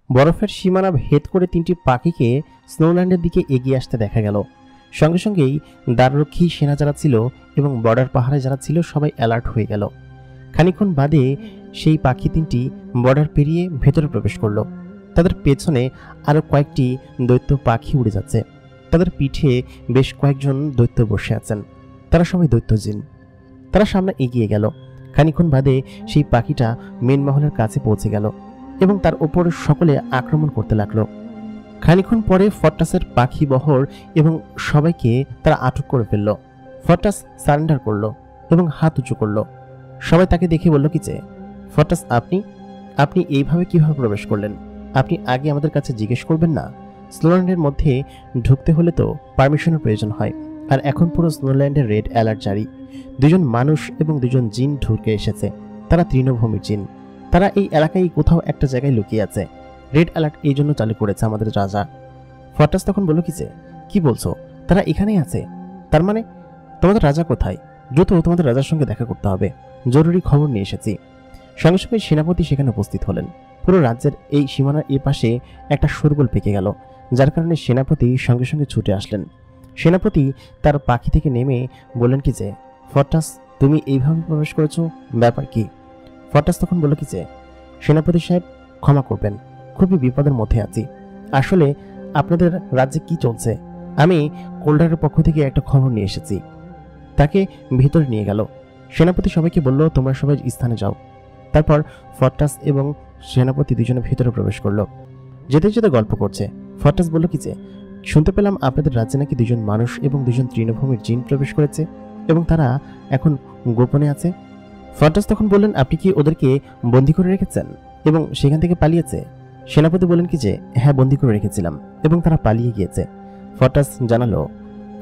বরফের সীমানা ভেদ করে 3টি পাখিকে স্নোল্যান্ডের দিকে এগিয়ে আসতে দেখা গেল। সঙ্গে সঙ্গেই দ্বাররক্ষী সেনা যারা ছিল এবং বর্ডার পাহাড়ে যারা ছিল সবাই অ্যালার্ট হয়ে গেল। খানিকক্ষণ বাদে সেই পাখি 3টি বর্ডার পেরিয়ে ভেতরে প্রবেশ করলো। তাদের পেছনে আরও কয়েকটি দৈত্য পাখি উড়ে যাচ্ছে। তাদের পিঠে বেশ কয়েকজন দৈত্য বসে আছেন। তারা সবাই দৈত্য জিন। তারা সামনে এগিয়ে গেল। খানিকক্ষণ বাদে সেই পাখিটা মেন মহলের কাছে পৌঁছে গেল এবং তার ওপর সকলে আক্রমণ করতে লাগলো। খানিকক্ষণ পরে ফর্টাসের পাখি বহর এবং সবাইকে তারা আটক করে ফেলল। ফর্টাস সারেন্ডার করলো এবং হাত উঁচু করলো। সবাই তাকে দেখে বলল কি যে, ফর্টাস আপনি এইভাবে কিভাবে প্রবেশ করলেন? আপনি আগে আমাদের কাছে জিজ্ঞেস করবেন না? স্নোল্যান্ডের মধ্যে ঢুকতে হলে তো পারমিশনের প্রয়োজন হয়, আর এখন পুরো স্নোল্যান্ডের রেড অ্যালার্ট জারি। 2জন মানুষ এবং 2জন জিন ঢুকে এসেছে। তারা তৃণভূমির জিন। তারা এই এলাকায় কোথাও একটা জায়গায় লুকিয়ে আছে। রেড অ্যালার্ট এই জন্য চালু করেছে আমাদের রাজা। ফর্টাস তখন বলল কি যে, কি বলছো? তারা এখানেই আছে? তার মানে তোমাদের রাজা কোথায়? দ্রুত তোমাদের রাজার সঙ্গে দেখা করতে হবে, জরুরি খবর নিয়ে এসেছি। সঙ্গে সঙ্গে সেনাপতি সেখানে উপস্থিত হলেন। পুরো রাজ্যের এই সীমানার এ পাশে একটা শোরগোল পেকে গেল, যার কারণে সেনাপতি সঙ্গে সঙ্গে ছুটে আসলেন। সেনাপতি তার পাখি থেকে নেমে বললেন কি যে, ফর্টাস তুমি এইভাবে প্রবেশ করেছো, ব্যাপার কি? ফর্টাস তখন বলল কি যে, সেনাপতি সাহেব ক্ষমা করবেন, খুবই বিপদের মধ্যে আছি। আসলে আপনাদের রাজ্যে কি চলছে আমি কোল্ডারের পক্ষ থেকে একটা খবর নিয়ে এসেছি। তাকে ভিতরে নিয়ে গেল। সেনাপতি সবাইকে বলল, তোমরা সবাই স্থানে যাও। তারপর ফর্টাস এবং সেনাপতি 2জনে ভিতরে প্রবেশ করলো। যেতে যেতে গল্প করছে। ফর্টাস বলল কি যে, শুনতে পেলাম আপনাদের রাজ্যে নাকি 2জন মানুষ এবং 2জন তৃণভূমির জিন প্রবেশ করেছে এবং তারা এখন গোপনে আছে। ফর্টাস তখন বললেন, আপনি কি ওদেরকে বন্দী করে রেখেছেন এবং সেখান থেকে পালিয়েছে? সেনাপতি বললেন কি যে, হ্যাঁ, বন্দী করে রেখেছিলাম এবং তারা পালিয়ে গিয়েছে। ফর্টাস জানালো,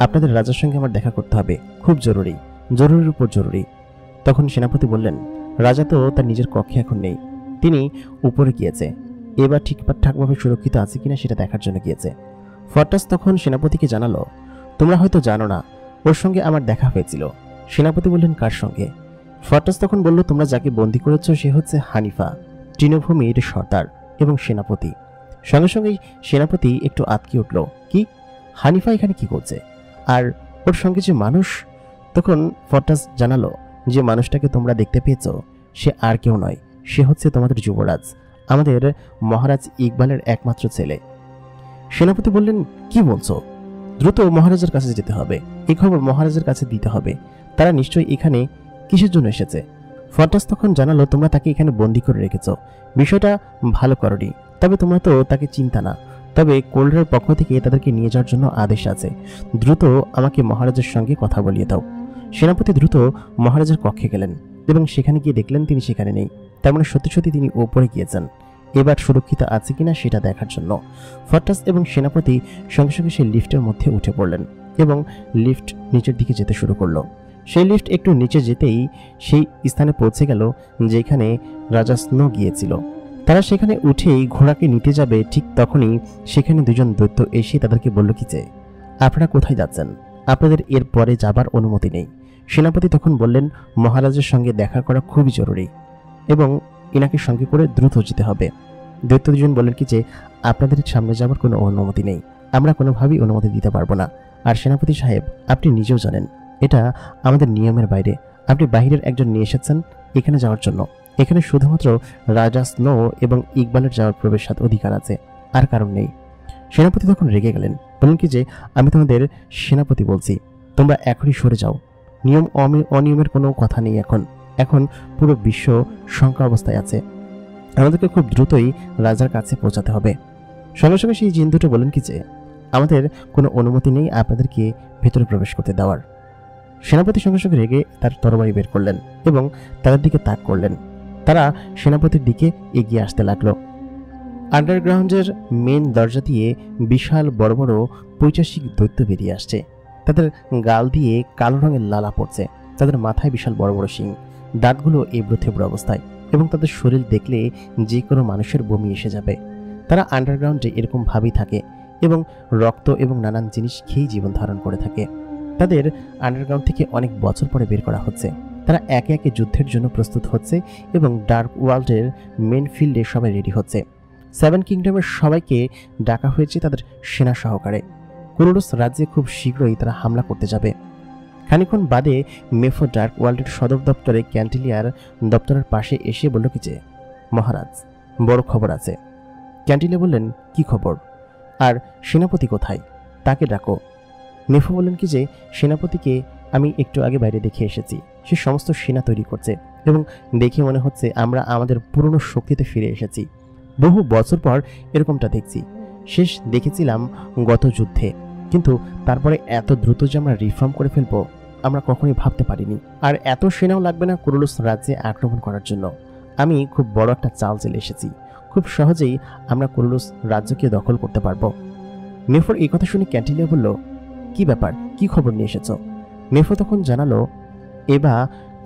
আপনাদের রাজার সঙ্গে আমার দেখা করতে হবে, খুব জরুরি, জরুরির উপর জরুরি। তখন সেনাপতি বললেন, রাজা তো তার নিজের কক্ষে এখন নেই, তিনি উপরে গিয়েছে। এবার ঠিকঠাকভাবে সুরক্ষিত আছে কিনা সেটা দেখার জন্য গিয়েছে। ফর্টাস তখন সেনাপতিকে জানালো, তোমরা হয়তো জানো না, ওর সঙ্গে আমার দেখা হয়েছিল। সেনাপতি বললেন, কার সঙ্গে? ফর্টাস তখন বলল, তোমরা যাকে বন্দী করেছ সে হচ্ছে হানিফা, তৃণভূমির সর্দার এবং সেনাপতি। সঙ্গে সঙ্গেই সেনাপতি একটু আতকে উঠল, কি, হানিফা এখানে কি করছে? আর ওর সঙ্গে যে মানুষ? তখন ফর্টাস জানালো, যে মানুষটাকে তোমরা দেখতে পেয়েছ সে আর কেউ নয়, সে হচ্ছে তোমাদের যুবরাজ, আমাদের মহারাজ ইকবালের একমাত্র ছেলে। সেনাপতি বললেন, কি বলছো? দ্রুত মহারাজের কাছে যেতে হবে, এই খবর মহারাজের কাছে দিতে হবে। তারা নিশ্চয়ই এখানে কিসের জন্য এসেছে? ফর্টাস তখন জানালো, তোমরা তাকে এখানে বন্দী করে রেখেছ, বিষয়টা ভালো করনি। তবে তোমরা তো তাকে চিন্তা না, তবে কোল্ডারের পক্ষ থেকে তাদেরকে নিয়ে যাওয়ার জন্য আদেশ আছে। দ্রুত আমাকে মহারাজের সঙ্গে কথা বলিয়ে দাও। সেনাপতি দ্রুত মহারাজের কক্ষে গেলেন এবং সেখানে গিয়ে দেখলেন তিনি সেখানে নেই। তার মানে সত্যি সত্যি তিনি ওপরে গিয়েছেন, এবার সুরক্ষিত আছে কিনা সেটা দেখার জন্য। ফর্টাস এবং সেনাপতি সঙ্গে সঙ্গে সেই লিফটের মধ্যে উঠে পড়লেন এবং লিফট নিচের দিকে যেতে শুরু করলো। সেই লিফট একটু নিচে যেতেই সেই স্থানে পৌঁছে গেল যেখানে রাজা স্নো গিয়েছিল। তারা সেখানে উঠেই ঘোড়াকে নিতে যাবে, ঠিক তখনই সেখানে 2জন দৈত্য এসে তাদেরকে বলল কি যে, আপনারা কোথায় যাচ্ছেন? আপনাদের এর পরে যাবার অনুমতি নেই। সেনাপতি তখন বললেন, মহারাজের সঙ্গে দেখা করা খুবই জরুরি এবং এনাকে সঙ্গে করে দ্রুত যেতে হবে। দৈত্য 2জন বললেন কি যে, আপনাদের সামনে যাবার কোনো অনুমতি নেই, আমরা কোনোভাবেই অনুমতি দিতে পারবো না। আর সেনাপতি সাহেব, আপনি নিজেও জানেন এটা আমাদের নিয়মের বাইরে। আপনি বাহিরের একজন নিয়ে এসেছেন এখানে যাওয়ার জন্য। এখানে শুধুমাত্র রাজা স্নো এবং ইকবালের যাওয়ার প্রবেশাদ অধিকার আছে, আর কারণ নেই। সেনাপতি তখন রেগে গেলেন, বললেন কি যে, আমি তোমাদের সেনাপতি বলছি, তোমরা এখনই সরে যাও। নিয়ম অনিয়মের কোনো কথা নেই। এখন পুরো বিশ্ব শঙ্কা অবস্থায় আছে, আমাদেরকে খুব দ্রুতই রাজার কাছে পৌঁছাতে হবে। সঙ্গে সঙ্গে সেই জিন দুটো বলেন কি যে, আমাদের কোনো অনুমতি নেই আপনাদেরকে ভেতরে প্রবেশ করতে দেওয়ার। সেনাপতি সঙ্গে সঙ্গে রেগে তার তরবারি বের করলেন এবং তাদের দিকে তাক করলেন। তারা সেনাপতির দিকে এগিয়ে আসতে লাগলো। আন্ডারগ্রাউন্ডের মেন দরজা দিয়ে বিশাল বড় বড় পৈশাচিক দৈত্য বেরিয়ে আসছে। তাদের গাল দিয়ে কালো রঙের লালা পড়ছে, তাদের মাথায় বিশাল বড় বড় শিং, দাঁতগুলো এবড়ো থেবড়ো অবস্থায় এবং তাদের শরীর দেখলে যে কোনো মানুষের বমি এসে যাবে। তারা আন্ডারগ্রাউন্ডে এরকম ভাবেই থাকে এবং রক্ত এবং নানান জিনিস খেয়েই জীবন ধারণ করে থাকে। তাদের আন্ডারগ্রাউন্ড থেকে অনেক বছর পরে বের করা হচ্ছে। তারা একে একে যুদ্ধের জন্য প্রস্তুত হচ্ছে এবং ডার্ক ওয়ার্ল্ডের মেন ফিল্ডে সবাই রেডি হচ্ছে। সেভেন কিংডমের সবাইকে ডাকা হয়েছে তাদের সেনা সহকারে। কুরুলুস রাজ্যে খুব শীঘ্রই তারা হামলা করতে যাবে। খানিকক্ষণ বাদে মেফো ডার্ক ওয়ার্ল্ডের সদর দপ্তরে ক্যান্টিলিয়ার দপ্তরের পাশে এসে বলল কি যে, মহারাজ, বড় খবর আছে। ক্যান্টিলিয়া বললেন, কি খবর? আর সেনাপতি কোথায়? তাকে ডাকো। মেফো বললেন কি যে, সেনাপতিকে আমি একটু আগে বাইরে দেখে এসেছি। সে সমস্ত সেনা তৈরি করছে এবং দেখে মনে হচ্ছে আমরা আমাদের পুরনো শক্তিতে ফিরে এসেছি। বহু বছর পর এরকমটা দেখছি। শেষ দেখেছিলাম গত যুদ্ধে, কিন্তু তারপরে এত দ্রুত যে আমরা রিফর্ম করে ফেলবো আমরা কখনোই ভাবতে পারিনি। আর এত সেনাও লাগবে না কুরুলুস রাজ্যে আক্রমণ করার জন্য। আমি খুব বড় একটা চাল চেলে এসেছি। খুব সহজেই আমরা কুরুলুস রাজ্যকে দখল করতে পারবো। মেফোর এই কথা শুনে ক্যান্টিলিয়া বলল, কি ব্যাপার, কি খবর নিয়ে এসেছ? মেফো তখন জানালো, এবা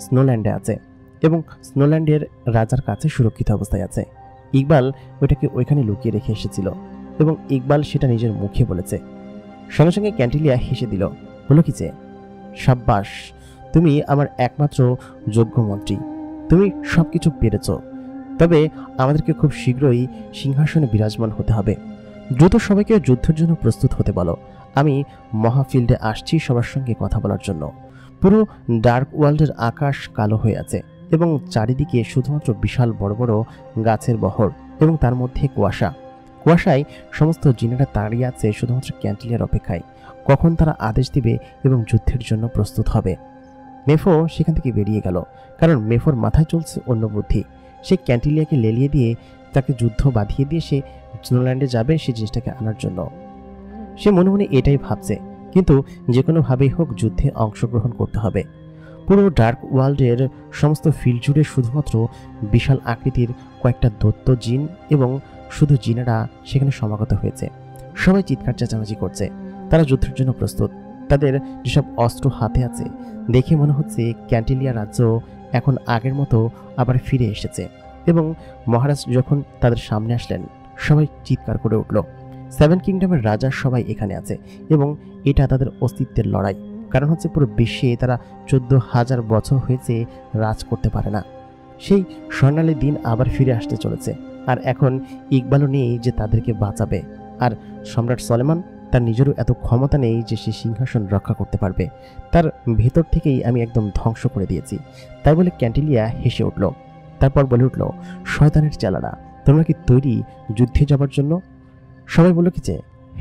স্নোল্যান্ডে আছে এবং স্নোল্যান্ডের রাজার কাছে সুরক্ষিত অবস্থায় আছে। ইকবাল ওইটাকে ওইখানে লুকিয়ে রেখে এসেছিল এবং ইকবাল সেটা নিজের মুখে বলেছে। সঙ্গে সঙ্গে ক্যান্টিলিয়া হেসে দিল, বলল কি যে, সাব্বাস, তুমি আমার একমাত্র যোগ্য মন্ত্রী। তুমি সবকিছু পেরেছ। তবে আমাদেরকে খুব শীঘ্রই সিংহাসনে বিরাজমান হতে হবে। দ্রুত সবাইকে যুদ্ধের জন্য প্রস্তুত হতে বলো। আমি মহাফিল্ডে আসছি সবার সঙ্গে কথা বলার জন্য। পুরো ডার্ক ওয়ার্ল্ডের আকাশ কালো হয়ে আছে এবং চারিদিকে শুধুমাত্র বিশাল বড় বড় গাছের বহর এবং তার মধ্যে কুয়াশায় সমস্ত জিনেরা দাঁড়িয়ে আছে শুধুমাত্র ক্যান্টিলিয়ার অপেক্ষায়, কখন তারা আদেশ দিবে এবং যুদ্ধের জন্য প্রস্তুত হবে। মেফো সেখান থেকে বেরিয়ে গেল, কারণ মেফোর মাথায় চলছে অন্য বুদ্ধি। সে ক্যান্টিলিয়াকে লেলিয়ে দিয়ে তাকে যুদ্ধ বাঁধিয়ে দিয়ে সে স্নোল্যান্ডে যাবে সেই জিনিসটাকে আনার জন্য। সে মনে মনে এটাই ভাবছে, কিন্তু যে কোনোভাবেই হোক যুদ্ধে অংশগ্রহণ করতে হবে। পুরো ডার্ক ওয়ার্ল্ডের সমস্ত ফিল্ড জুড়ে শুধুমাত্র বিশাল আকৃতির কয়েকটা দৈত্য জিন এবং শুধু জিনেরা সেখানে সমাগত হয়েছে। সবাই চিৎকার চেঁচামেচি করছে। তারা যুদ্ধের জন্য প্রস্তুত। তাদের যেসব অস্ত্র হাতে আছে দেখে মনে হচ্ছে ক্যান্টিলিয়া রাজ্য এখন আগের মতো আবার ফিরে এসেছে। এবং মহারাজ যখন তাদের সামনে আসলেন সবাই চিৎকার করে উঠল। সেভেন কিংডমের রাজা সবাই এখানে আছে এবং এটা তাদের অস্তিত্বের লড়াই। কারণ হচ্ছে পুরো বিশ্বে তারা 14,000 বছর হয়েছে রাজ করতে পারে না। সেই স্বর্ণালী দিন আবার ফিরে আসতে চলেছে। আর এখন ইকবালও নেই যে তাদেরকে বাঁচাবে। আর সম্রাট সলেমান তার নিজেরও এত ক্ষমতা নেই যে সে সিংহাসন রক্ষা করতে পারবে। তার ভেতর থেকেই আমি একদম ধ্বংস করে দিয়েছি। তাই বলে ক্যান্টিলিয়া হেসে উঠল। তারপর বলে উঠল, শয়তানের চেলারা, তোমরা কি তৈরি যুদ্ধে যাবার জন্য? সবাই বলল কি যে,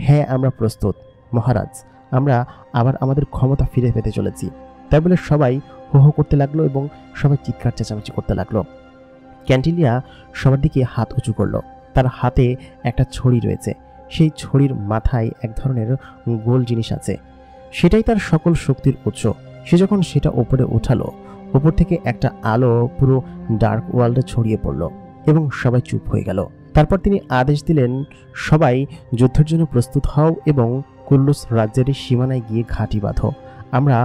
হ্যাঁ, আমরা প্রস্তুত মহারাজ। আমরা আবার আমাদের ক্ষমতা ফিরে পেতে চলেছি। তাই বলে সবাই হো হো করতে লাগলো এবং সবাই চিৎকার চেঁচামেচি করতে লাগলো। ক্যান্টিলিয়া সবার দিকে হাত উঁচু করলো। তার হাতে একটা ছড়ি রয়েছে। সেই ছড়ির মাথায় এক ধরনের গোল জিনিস আছে। সেটাই তার সকল শক্তির উৎস। সে যখন সেটা ওপরে উঠালো, ওপর থেকে একটা আলো পুরো ডার্ক ওয়ার্ল্ডে ছড়িয়ে পড়ল এবং সবাই চুপ হয়ে গেল। তারপর তিনি আদেশ দিলেন, সবাই যুদ্ধের জন্য প্রস্তুত হও এবং কুরুলুস রাজ্যের সীমানায় গিয়ে ঘাঁটি বাঁধো। আমরা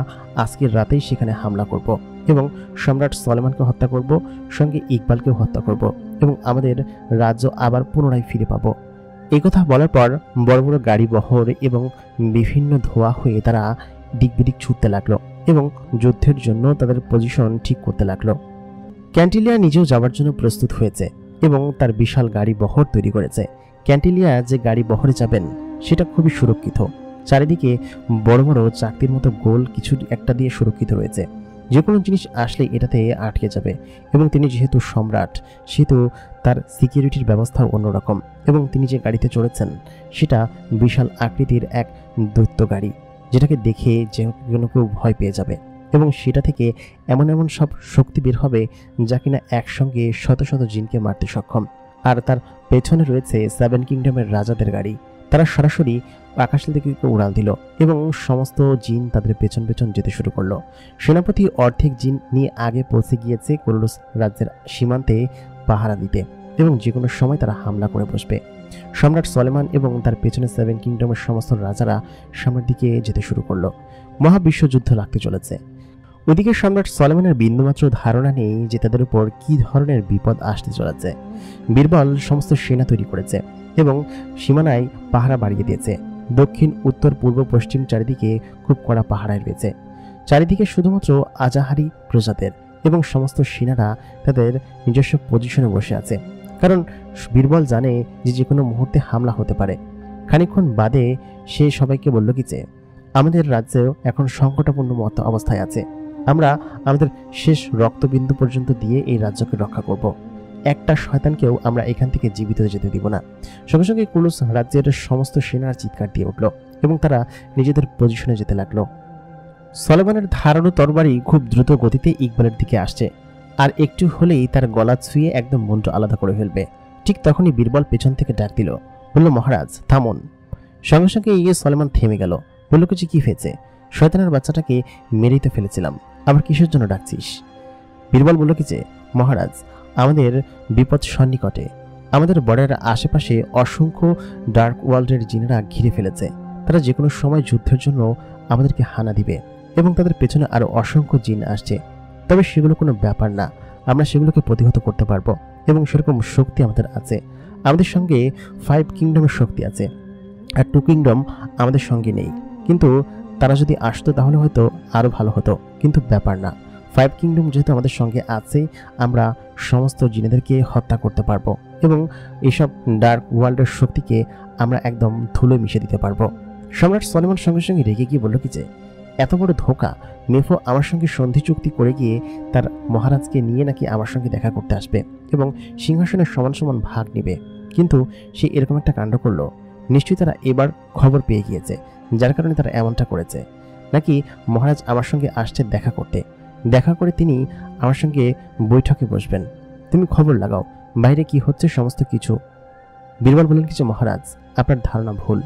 আজকের রাতেই সেখানে হামলা করব এবং সম্রাট সলেমানকে হত্যা করব, সঙ্গে ইকবালকেও হত্যা করব এবং আমাদের রাজ্য আবার পুনরায় ফিরে পাবো। এই কথা বলার পর বড় বড় গাড়ি বহর এবং বিভিন্ন ধোঁয়া হয়ে তারা দিক বিদিক ছুটতে লাগলো এবং যুদ্ধের জন্য তাদের পজিশন ঠিক করতে লাগলো। ক্যান্টিলিয়া নিজেও যাওয়ার জন্য প্রস্তুত হয়েছে এবং তার বিশাল গাড়ি বহর তৈরি করেছে। ক্যান্টিলিয়া যে গাড়ি বহরে যাবেন সেটা খুবই সুরক্ষিত। চারিদিকে বড় বড় চাকতির মতো গোল কিছু একটা দিয়ে সুরক্ষিত রয়েছে। যে কোনো জিনিস আসলে এটাতে আটকে যাবে এবং তিনি যেহেতু সম্রাট সেহেতু তার সিকিউরিটির ব্যবস্থাও অন্যরকম। এবং তিনি যে গাড়িতে চড়েছেন সেটা বিশাল আকৃতির এক দৈত্য গাড়ি, যেটাকে দেখে যে কোনো কেউ ভয় পেয়ে যাবে এবং সেটা থেকে এমন এমন সব শক্তি বের হবে যা কিনা একসঙ্গে শত শত জিনকে মারতে সক্ষম। আর তার পেছনে রয়েছে সেভেন কিংডমের রাজাদের গাড়ি। তারা সরাসরি আকাশের দিকে উড়াল দিল এবং সমস্ত জিন তাদের পেছন পেছন যেতে শুরু করলো। সেনাপতি অর্ধেক জিন নিয়ে আগে পৌঁছে গিয়েছে কুরুলুস রাজ্যের সীমান্তে পাহারা দিতে এবং যে কোনো সময় তারা হামলা করে বসবে। সম্রাট সলেমান এবং তার পেছনে সেভেন কিংডমের সমস্ত রাজারা সামনের দিকে যেতে শুরু করলো। মহাবিশ্বযুদ্ধ লাগতে চলেছে। ওইদিকে সম্রাট সলেমানের বিন্দুমাত্র ধারণা নেই যে তাদের উপর কি ধরনের বিপদ আসতে চলেছে। বীরবল সমস্ত সেনা তৈরি করেছে এবং সীমানায় পাহারা বাড়িয়ে দিয়েছে। দক্ষিণ, উত্তর, পূর্ব, পশ্চিম চারিদিকে খুব কড়া পাহারায় রয়েছে। চারিদিকে শুধুমাত্র আজাহারি প্রজাদের এবং সমস্ত সেনারা তাদের নিজস্ব পজিশনে বসে আছে, কারণ বীরবল জানে যে যে কোনো মুহূর্তে হামলা হতে পারে। খানিকক্ষণ বাদে সে সবাইকে বলল কি যে আমাদের রাজ্যেও এখন সংকটাপূর্ণ অবস্থায় আছে, আমরা আমাদের শেষ রক্তবিন্দু পর্যন্ত দিয়ে এই রাজ্যকে রক্ষা করব। একটা শয়তানকেও আমরা এখান থেকে জীবিত যেতে দিব না। সঙ্গে সঙ্গে কুলুস রাজ্যের সমস্ত সেনারা চিৎকার দিয়ে উঠল এবং তারা নিজেদের পজিশনে যেতে লাগলো। সলোমনের ধারালো তরবারি খুব দ্রুত গতিতে ইকবালের দিকে আসছে, আর একটু হলেই তার গলা ছুঁয়ে একদম মনটা আলাদা করে ফেলবে। ঠিক তখনই বীরবল পেছন থেকে ডাক দিল, বলল, মহারাজ থামুন। সঙ্গে সঙ্গে এগিয়ে সলোমন থেমে গেল, বলল, কিছু কি হয়েছে? শয়তানের বাচ্চাটাকে মেরেই তো ফেলেছিলাম, আবার কিসের জন্য ডাকছিস? বীরবল বলল কি যে মহারাজ, আমাদের বিপদ সন্নিকটে। আমাদের বর্ডারের আশেপাশে অসংখ্য ডার্ক ওয়ার্ল্ডের জিনেরা ঘিরে ফেলেছে। তারা যে কোনো সময় যুদ্ধের জন্য আমাদেরকে হানা দিবে এবং তাদের পেছনে আরো অসংখ্য জিন আসছে। তবে সেগুলো কোনো ব্যাপার না, আমরা সেগুলোকে প্রতিহত করতে পারবো এবং সেরকম শক্তি আমাদের আছে। আমাদের সঙ্গে 5 কিংডমের শক্তি আছে, আর 2 কিংডম আমাদের সঙ্গে নেই। কিন্তু তারা যদি আসতো তাহলে হয়তো আরো ভালো হতো, কিন্তু ব্যাপার না। 5 কিংডম যেহেতু আমাদের সঙ্গে আছে, আমরা সমস্ত জিনেদেরকে হত্যা করতে পারবো এবং এইসব ডার্ক ওয়ার্ল্ডের শক্তিকে আমরা একদম ধুলোয় মিশে দিতে পারবো। সম্রাট সলোমন সঙ্গে সঙ্গে রেগে গিয়ে বলল কি যে এত বড় ধোঁকা! নেফো আমার সঙ্গে সন্ধি চুক্তি করে গিয়ে তার মহারাজকে নিয়ে নাকি আমার সঙ্গে দেখা করতে আসবে এবং সিংহাসনের সমান সমান ভাগ নেবে, কিন্তু সে এরকম একটা কাণ্ড করলো। নিশ্চয়ই তারা এবার খবর পেয়ে গিয়েছে, যার কারণে তারা এমনটা করেছে। নাকি মহারাজ আমার সঙ্গে আসছে দেখা করতে, দেখা করে তিনি আমার সঙ্গে বৈঠকে বসবেন। তুমি খবর লাগাও বাইরে কি হচ্ছে সমস্ত কিছু। বীরবল বললেন কিছু, মহারাজ আপনার ধারণা ভুল।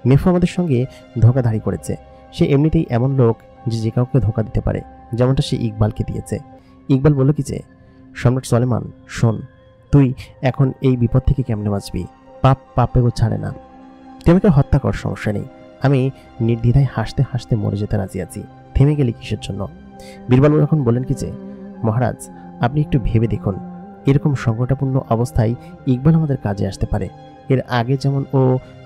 নেফো আমাদের সঙ্গে ধোঁকাধাড়ি করেছে। সে এমনিতেই এমন লোক যে যে কাউকে ধোঁকা দিতে পারে, যেমনটা সে ইকবালকে দিয়েছে। ইকবাল বলল কি যে সম্রাট সলেমান, শোন, তুই এখন এই বিপদ থেকে কেমনে বাঁচবি? পাপ পাপেও ছাড়ে না। তুই আমাকে হত্যা কর, সমস্যা নেই, আমি নির্দ্বিধায় হাসতে হাসতে মরে যেতে রাজি আছি। থেমে গেলি কিসের জন্য? বীরবল এখন বললেন কি যে মহারাজ, আপনি একটু ভেবে দেখুন, এরকম সংকটাপূর্ণ অবস্থায় ইকবাল আমাদের কাজে আসতে পারে। এর আগে যেমন ও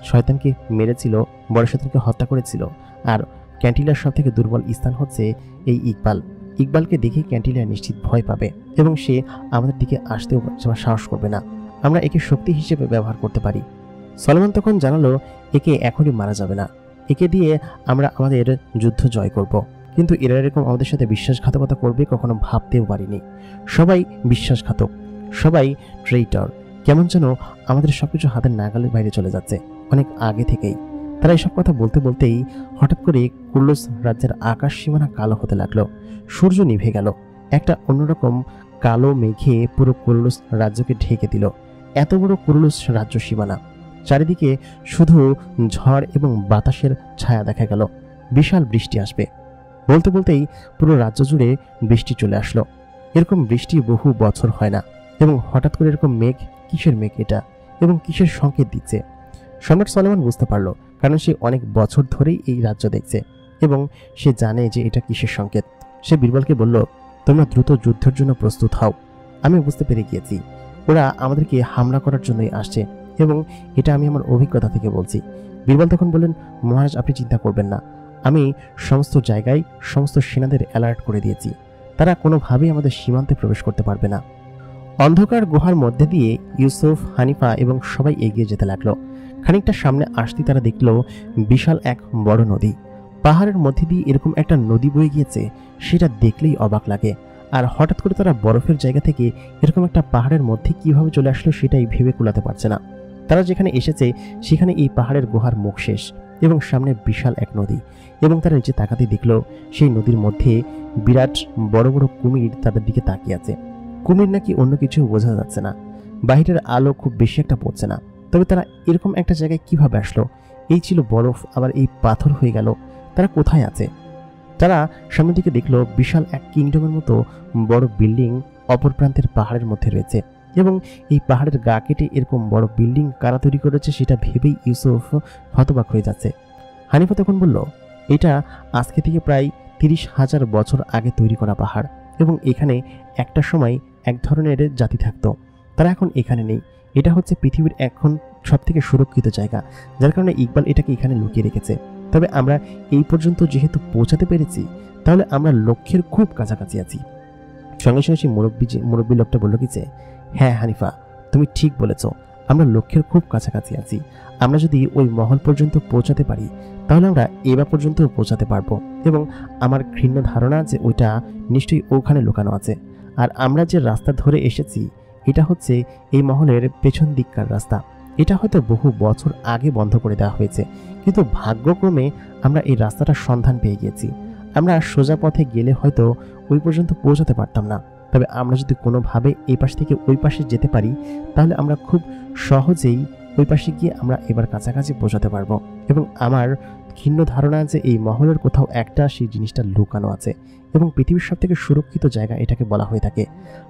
শয়তানকে মেরেছিল, বড় শয়তানকে হত্যা করেছিল, আর ক্যান্টিলার সব থেকে দুর্বল স্থান হচ্ছে এই ইকবাল। ইকবালকে দেখে ক্যান্টিলা নিশ্চিত ভয় পাবে এবং সে আমাদের দিকে আসতেও সাহস করবে না। আমরা একে শক্তি হিসেবে ব্যবহার করতে পারি। সলোমন তখন জানালো, একে এখনই মারা যাবে না, একে দিয়ে আমরা আমাদের যুদ্ধ জয় করব। কিন্তু এরা এরকম আমাদের সাথে বিশ্বাসঘাতকতা করবে কখনো ভাবতেও পারিনি। সবাই বিশ্বাসঘাতক, সবাই ট্রেইটর। কেমন যেন আমাদের সবকিছু হাতের নাগালের বাইরে চলে যাচ্ছে অনেক আগে থেকেই। তারা এসব কথা বলতে বলতেই হঠাৎ করে কুর্লুস রাজ্যের আকাশ সীমানা কালো হতে লাগলো। সূর্য নিভে গেল, একটা অন্যরকম কালো মেঘে পুরো কুর্লুস রাজ্যকে ঢেকে দিল। এত বড় কুর্লুস রাজ্য সীমানা, চারিদিকে শুধু ঝড় এবং বাতাসের ছায়া দেখা গেল। বিশাল বৃষ্টি আসবে। বলতে বলতেই পুরো রাজ্য জুড়ে বৃষ্টি চলে আসলো। এরকম বৃষ্টি বহু বছর হয় না, এবং হঠাৎ করে এরকম মেঘ, কিসের মেঘ এটা এবং কিসের সংকেত দিচ্ছে? সম্রাট সলোমন বুঝতে পারল, কারণ সে অনেক বছর ধরেই এই রাজ্য দেখছে এবং সে জানে যে এটা কিসের সংকেত। সে বীরবলকে বলল, তোমরা দ্রুত যুদ্ধের জন্য প্রস্তুত হও। আমি বুঝতে পেরে গিয়েছি ওরা আমাদেরকে হামলা করার জন্যই আসছে, এবং এটা আমি আমার অভিজ্ঞতা থেকে বলছি। বীরবল তখন বললেন, মহারাজ আপনি চিন্তা করবেন না, আমি সমস্ত জায়গায় সমস্ত সেনাদের অ্যালার্ট করে দিয়েছি। তারা কোনোভাবেই আমাদের সীমান্তে প্রবেশ করতে পারবে না। অন্ধকার গুহার মধ্যে দিয়ে ইউসুফ, হানিফা এবং সবাই এগিয়ে যেতে লাগলো। খানিকটা সামনে আসতেই তারা দেখল বিশাল এক বড় নদী। পাহাড়ের মধ্যে দিয়ে এরকম একটা নদী বয়ে গিয়েছে, সেটা দেখলেই অবাক লাগে। আর হঠাৎ করে তারা বরফের জায়গা থেকে এরকম একটা পাহাড়ের মধ্যে কিভাবে চলে আসলো সেটাই ভেবে কুলাতে পারছে না। তারা যেখানে এসেছে সেখানে এই পাহাড়ের গুহার মুখ শেষ এবং সামনে বিশাল এক নদী, এবং তারা নিচে তাকাতে দেখল সেই নদীর মধ্যে বিরাট বড় বড় কুমির তাদের দিকে তাকিয়ে আছে। কুমির নাকি অন্য কিছু বোঝা যাচ্ছে না, বাহিরের আলো খুব বেশি একটা পড়ছে না। তবে তারা এরকম একটা জায়গায় কিভাবে আসলো? এই ছিল বরফ, আবার এই পাথর হয়ে গেল। তারা কোথায় আছে? তারা সামনের দিকে দেখলো বিশাল এক কিংডমের মতো বড় বিল্ডিং অপর প্রান্তের পাহাড়ের মধ্যে রয়েছে, এবং এই পাহাড়ের গা কেটে এরকম বড় বিল্ডিং কারা তৈরি করেছে সেটা ভেবেই ইউসুফ হতবাক হয়ে যাচ্ছে। হানিফা তখন বলল, এটা আজকে থেকে প্রায় 30,000 বছর আগে তৈরি করা পাহাড়, এবং এখানে একটা সময় এক ধরনের জাতি থাকতো। তারা এখন এখানে নেই। এটা হচ্ছে পৃথিবীর এখন সবথেকে সুরক্ষিত জায়গা, যার কারণে ইকবাল এটাকে এখানে লুকিয়ে রেখেছে। তবে আমরা এই পর্যন্ত যেহেতু পৌঁছাতে পেরেছি, তাহলে আমরা লক্ষ্যের খুব কাছাকাছি আছি। সঙ্গে সঙ্গে সেই মুরব্বী লোকটা বলল কি যে, হ্যাঁ হানিফা, তুমি ঠিক বলেছ, আমরা লক্ষ্যের খুব কাছাকাছি আছি। আমরা যদি ওই মহল পর্যন্ত পৌঁছাতে পারি তাহলে আমরা এবার পর্যন্ত পৌঁছাতে পারবো, এবং আমার ঘৃণ্য ধারণা যে ওইটা নিশ্চয়ই ওখানে লুকানো আছে। আর আমরা যে রাস্তা ধরে এসেছি এটা হচ্ছে এই মহলের পেছন দিককার রাস্তা। এটা হয়তো বহু বছর আগে বন্ধ করে দেওয়া হয়েছে, কিন্তু ভাগ্যক্রমে আমরা এই রাস্তাটার সন্ধান পেয়ে গিয়েছি। আমরা সোজা পথে গেলে হয়তো ওই পর্যন্ত পৌঁছাতে পারতাম না, তবে আমরা যদি কোনোভাবে এই পাশ থেকে ওই পাশে যেতে পারি তাহলে আমরা খুব সহজেই ওই পাশে গিয়ে আমরা এবার কাছাকাছি পৌঁছাতে পারবো। এবং আমার ক্ষীণ ধারণা যে এই মহলের কোথাও একটা সেই জিনিসটা লুকানো আছে, এবং পৃথিবীর সব থেকে সুরক্ষিত জায়গা এটাকে বলা হয়ে থাকে।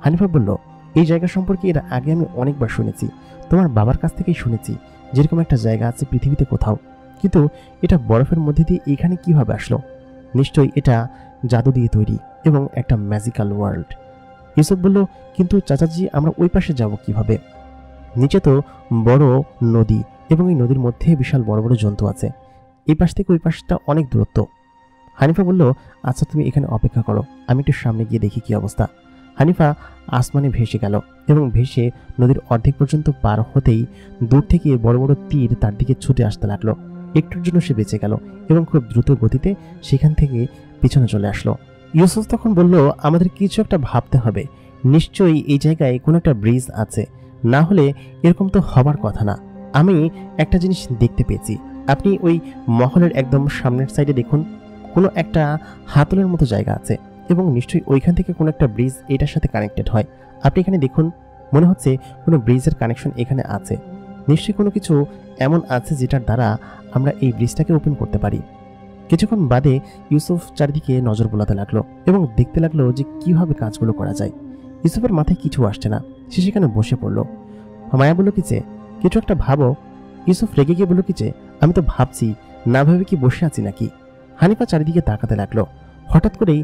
হানিফা বলল, এই জায়গা সম্পর্কে এর আগে আমি অনেকবার শুনেছি, তোমার বাবার কাছ থেকেই শুনেছি যেরকম একটা জায়গা আছে পৃথিবীতে কোথাও, কিন্তু এটা বরফের মধ্যে দিয়ে এখানে কিভাবে আসলো? নিশ্চয়ই এটা জাদু দিয়ে তৈরি এবং একটা ম্যাজিক্যাল ওয়ার্ল্ড। ইউসুফ বলল, কিন্তু চাচাজি আমরা ওই পাশে যাব কিভাবে? নিচে তো বড় নদী, এবং এই নদীর মধ্যে বিশাল বড় বড় জন্তু আছে। এই পাশ থেকে ওই পাশটা অনেক দূরত্ব। হানিফা বলল, আচ্ছা তুমি এখানে অপেক্ষা করো, আমি একটু সামনে গিয়ে দেখি কি অবস্থা। হানিফা আসমানে ভেসে গেল, এবং ভেসে নদীর অর্ধেক পর্যন্ত পার হতেই দূর থেকে বড় বড় তীর তার দিকে ছুটে আসতে লাগলো। একটুর জন্য সে বেঁচে গেল এবং খুব দ্রুত গতিতে সেখান থেকে পিছনে চলে আসলো। ইউসুফ তখন বলল, আমাদের কিছু একটা ভাবতে হবে, নিশ্চয়ই এই জায়গায় কোনো একটা ব্রিজ আছে, না হলে এরকম তো হবার কথা না। আমি একটা জিনিস দেখতে পেয়েছি, আপনি ওই মহলের একদম সামনের সাইডে দেখুন, কোনো একটা হাতলের মতো জায়গা আছে, এবং নিশ্চয়ই ওইখান থেকে কোনো একটা ব্রিজ এটার সাথে কানেক্টেড হয়। আপনি এখানে দেখুন, মনে হচ্ছে কোনো ব্রিজের কানেকশন এখানে আছে। নিশ্চয়ই কোনো কিছু এমন আছে যেটার দ্বারা আমরা এই ব্রিজটাকে ওপেন করতে পারি। কিছুক্ষণ বাদে ইউসুফ চারিদিকে নজর বোলাতে লাগলো এবং দেখতে লাগলো যে কিভাবে কাজগুলো করা যায়। ইউসুফের মাথায় কিছু আসছে না, সে সেখানে বসে পড়ল। মায়া বলল কি যে, কিছু একটা ভাবো। ইউসুফ রেগে গিয়ে বলল কি যে, আমি তো ভাবছি, না ভেবে কি বসে আছি নাকি? হানিফা চারিদিকে তাকাতে লাগলো। হঠাৎ করেই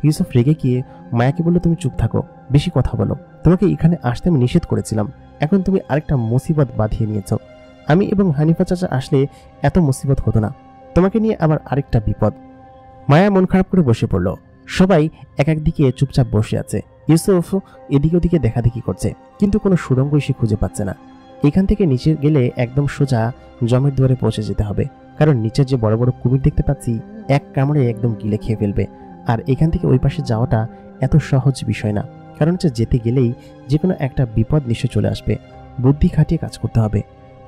ইউসুফ রেগে গিয়ে মায়াকে বলল, তুমি চুপ থাকো, বেশি কথা বলো, তোমাকে এখানে আসতে আমি নিষেধ করেছিলাম, এখন তুমি আরেকটা মুসিবত বাঁধিয়ে নিয়েছ। আমি এবং হানিফা চাচা আসলে এত মুসিবত হতো না, তোমাকে নিয়ে আবার আরেকটা বিপদ। মায়া মন খারাপ করে বসে পড়ল। সবাই এক এক দিকে চুপচাপ বসে আছে। ইউসুফ এদিকে ওদিকে দেখাদেখি করছে, কিন্তু কোনো সুড়ঙ্গই সে খুঁজে পাচ্ছে না। এখান থেকে নিচে গেলে একদম সোজা জমের দুয়ারে পৌঁছে যেতে হবে, কারণ নিচের যে বড় বড় কুমির দেখতে পাচ্ছি এক কামড়ে একদম গিলে খেয়ে ফেলবে। আর এখান থেকে ওই পাশে যাওয়াটা এত সহজ বিষয় না, কারণ হচ্ছে যেতে গেলেই যে কোনো একটা বিপদ নিশ্চয় চলে আসবে। বুদ্ধি খাটিয়ে কাজ করতে হবে।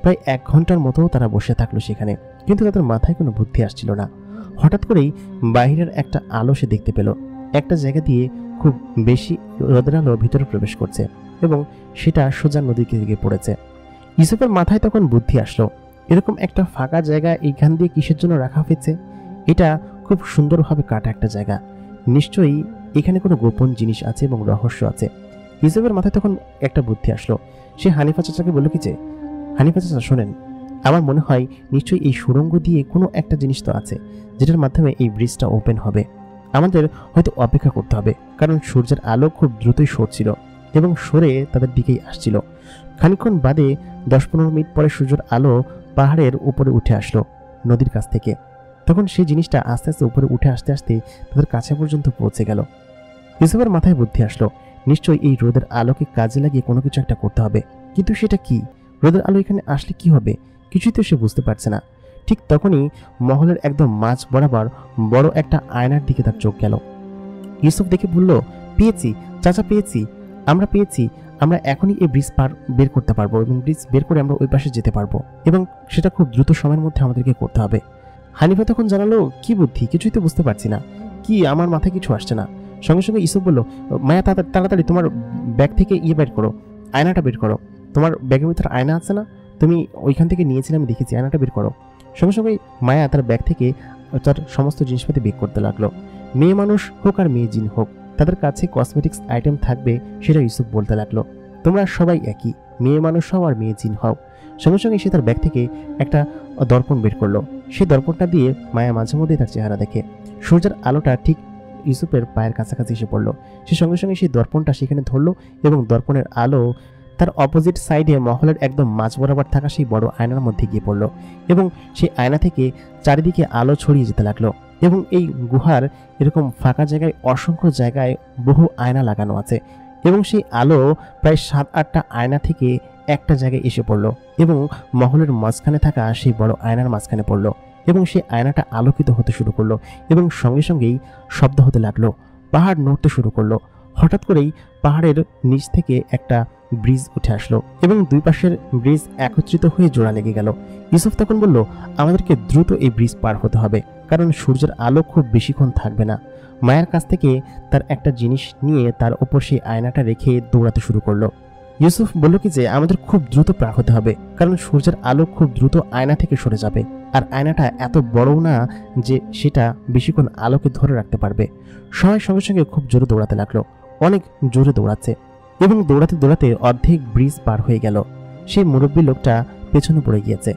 প্রায় 1 ঘন্টার মতো তারা বসে থাকলো সেখানে, কিন্তু তাদের মাথায় কোনো বুদ্ধি আসছিল না। হঠাৎ করেই বাইরের একটা আলো সে দেখতে পেল। একটা জায়গা দিয়ে খুব বেশি রোদের আলো ভিতরে প্রবেশ করছে, এবং সেটা সোজা নদীর দিকে পড়েছে। ইউসুফের মাথায় তখন বুদ্ধি আসলো, এরকম একটা ফাঁকা জায়গা এইখান দিয়ে কিসের জন্য রাখা হয়েছে? এটা খুব সুন্দরভাবে কাটা একটা জায়গা, নিশ্চয়ই এখানে কোনো গোপন জিনিস আছে এবং রহস্য আছে। ইউসুফের মাথায় তখন একটা বুদ্ধি আসলো। সে হানিফা চাচাকে বলল কি যে, হানিফা চাচা শোনেন, আমার মনে হয় নিশ্চয়ই এই সুড়ঙ্গ দিয়ে কোনো একটা জিনিস তো আছে যেটার মাধ্যমে এই ব্রিজটা ওপেন হবে। আমাদের হয়তো অপেক্ষা করতে হবে, কারণ সূর্যের আলো খুব দ্রুতই সরছিল এবং সরে তাদের দিকেই আসছিল। খানিকক্ষণ বাদে 10-15 মিনিট পরে সূর্যের আলো পাহাড়ের উপরে উঠে আসলো নদীর কাছ থেকে। তখন সেই জিনিসটা আস্তে আস্তে উপরে উঠে আসতে আসতে তাদের কাছে পর্যন্ত পৌঁছে গেল। ইউসুফের মাথায় বুদ্ধি আসলো, নিশ্চয়ই এই রোদের আলোকে কাজে লাগিয়ে কোনো কিছু একটা করতে হবে, কিন্তু সেটা কি? রোদের আলো এখানে আসলে কি হবে? কিছুই তো সে বুঝতে পারছে না। ঠিক তখনই মহলের একদম মাঝ বরাবর বড় একটা আয়নার দিকে তার চোখ গেল। ইউসুফ দেখে বলল, পেয়েছি চাচা, পেয়েছি, আমরা পেয়েছি। আমরা এখনই এই ব্রিজ বের করতে পারবো, এবং ব্রিজ বের করে আমরা ওই পাশে যেতে পারবো, এবং সেটা খুব দ্রুত সময়ের মধ্যে আমাদেরকে করতে হবে। হানিফা তখন জানালো, কি বুদ্ধি? কিছুই তো বুঝতে পারছি না, কি আমার মাথায় কিছু আসছে না। সঙ্গে সঙ্গে ইউসুফ বলল, মায়া তাড়াতাড়ি তোমার ব্যাগ থেকে বের করো, আয়নাটা বের করো। তোমার ব্যাগের ভিতরে আয়না আছে না? তুমি ওইখান থেকে নিয়েছিলে, আমি দেখেছি, আয়নাটা বের করো। সঙ্গে সঙ্গে মায়া তার ব্যাগ থেকে তার সমস্ত জিনিসপাতি বের করতে লাগলো। মেয়ে মানুষ হোক আর মেয়ে জিন হোক, তাদের কাছে কসমেটিক্স আইটেম থাকবে, সেটা ইউসুফ বলতে লাগলো। তোমরা সবাই একই, মেয়ে মানুষ হও আর মেয়ে জিন হও। সঙ্গে সঙ্গে সে তার ব্যাগ থেকে একটা দর্পণ বের করলো। সেই দর্পণটা দিয়ে মায়া মাঝে মধ্যেই তার চেহারা দেখে। সূর্যের আলোটা ঠিক ইউসুফের পায়ের কাছাকাছি এসে পড়লো। সে সঙ্গে সঙ্গে সেই দর্পণটা সেখানে ধরলো, এবং দর্পণের আলো তার অপোজিট সাইডে মহলের একদম মাঝ বরাবর থাকা সেই বড় আয়নার মধ্যে গিয়ে পড়লো, এবং সেই আয়না থেকে চারিদিকে আলো ছড়িয়ে যেতে লাগলো। এবং এই গুহার এরকম ফাঁকা জায়গায় অসংখ্য জায়গায় বহু আয়না লাগানো আছে এবং সেই আলো প্রায় 7-8টা আয়না থেকে একটা জায়গায় এসে পড়ল এবং মহলের মাঝখানে থাকা সেই বড় আয়নার মাঝখানে পড়ল এবং সেই আয়নাটা আলোকিত হতে শুরু করলো এবং সঙ্গে সঙ্গেই শব্দ হতে লাগলো, পাহাড় নড়তে শুরু করলো। হঠাৎ করেই পাহাড়ের নিচ থেকে একটা ব্রিজ উঠে আসলো এবং দুই পাশের ব্রিজ একত্রিত হয়ে জোড়া লেগে গেল। ইউসুফ তখন বলল, আমাদেরকে দ্রুত এই ব্রিজ পার হতে হবে, কারণ সূর্যের আলো খুব বেশিক্ষণ থাকবে না। মায়ের কাছ থেকে তার একটা জিনিস নিয়ে তার ওপর সেই আয়নাটা রেখে দৌড়াতে শুরু করলো। ইউসুফ বলল কি যে আমাদের খুব দ্রুত পার হতে হবে, কারণ সূর্যের আলো খুব দ্রুত আয়না থেকে সরে যাবে, আর আয়নাটা এত বড়ও না যে সেটা বেশিক্ষণ আলোকে ধরে রাখতে পারবে। সবাই সঙ্গে সঙ্গে খুব জোরে দৌড়াতে লাগলো, অনেক জোরে দৌড়াচ্ছে এবং দৌড়াতে দৌড়াতে অর্ধেক ব্রিজ পার হয়ে গেল। সেই মুরব্বী লোকটা পেছনে পড়ে গিয়েছে।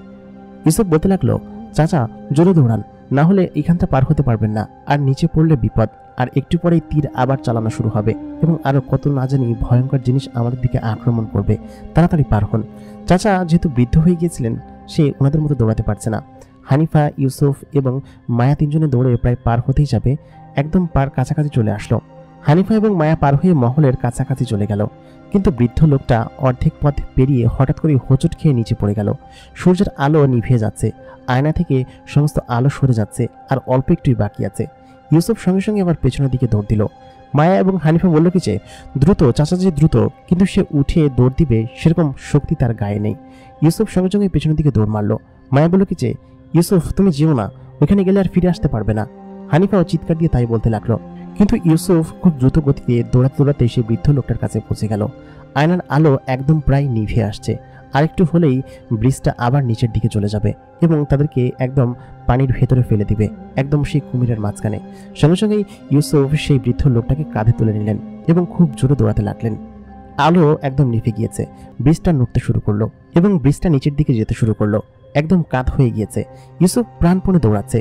ইউসুফ বলতে লাগলো, চাচা জোরে দৌড়ান, না হলে এখানটা পার হতে পারবেন না, আর নিচে পড়লে বিপদ, আর একটু পরেই তীর আবার চালানো শুরু হবে এবং আরো কত না জানি ভয়ঙ্কর জিনিস আমাদের দিকে আক্রমণ করবে, তাড়াতাড়ি পার হন। চাচা যেহেতু বৃদ্ধ হয়ে গিয়েছিলেন, সে ওনাদের মতো দৌড়াতে পারছে না। হানিফা, ইউসুফ এবং মায়া তিনজনে দৌড়ে প্রায় পার হতেই যাবে, একদম পার কাছাকাছি চলে আসলো। হানিফা এবং মায়া পার হয়ে মহলের কাছাকাছি চলে গেল, কিন্তু বৃদ্ধ লোকটা অর্ধেক পথ পেরিয়ে হঠাৎ করে হোঁচট খেয়ে নিচে পড়ে গেল। সূর্যের আলো নিভে যাচ্ছে, আয়না থেকে সমস্ত আলো সরে যাচ্ছে, আর অল্প একটুই বাকি আছে। ইউসুফ সঙ্গে সঙ্গে আবার পেছনের দিকে দৌড় দিল। মায়া এবং হানিফা বলল কি যে দ্রুত চাচাজি দ্রুত, কিন্তু সে উঠে দৌড় দিবে সেরকম শক্তি তার গায়ে নেই। ইউসুফ সঙ্গে সঙ্গে পেছনের দিকে দৌড় মারল। মায়া বলল কি যে ইউসুফ তুমি যেও না, ওইখানে গেলে আর ফিরে আসতে পারবে না। হানিফাও চিৎকার দিয়ে তাই বলতে লাগলো, কিন্তু ইউসুফ খুব দ্রুত গতিতে দৌড়াতে দৌড়াতে সে বৃদ্ধ লোকটার কাছে পৌঁছে গেল। আয়নার আলো একদম প্রায় নিভে আসছে, আরেকটু হলেই ব্রিজটা আবার নিচের দিকে চলে যাবে এবং তাদেরকে একদম পানির ভেতরে ফেলে দিবে, একদম সেই কুমিরের মাঝখানে। সঙ্গে সঙ্গেই ইউসুফ সেই বৃদ্ধ লোকটাকে কাঁধে তুলে নিলেন এবং খুব জোরে দৌড়াতে লাগলেন। আলো একদম নিভে গিয়েছে, ব্রিজটা নড়তে শুরু করলো এবং ব্রিজটা নিচের দিকে যেতে শুরু করলো, একদম কাত হয়ে গিয়েছে। ইউসুফ প্রাণপণে দৌড়াচ্ছে।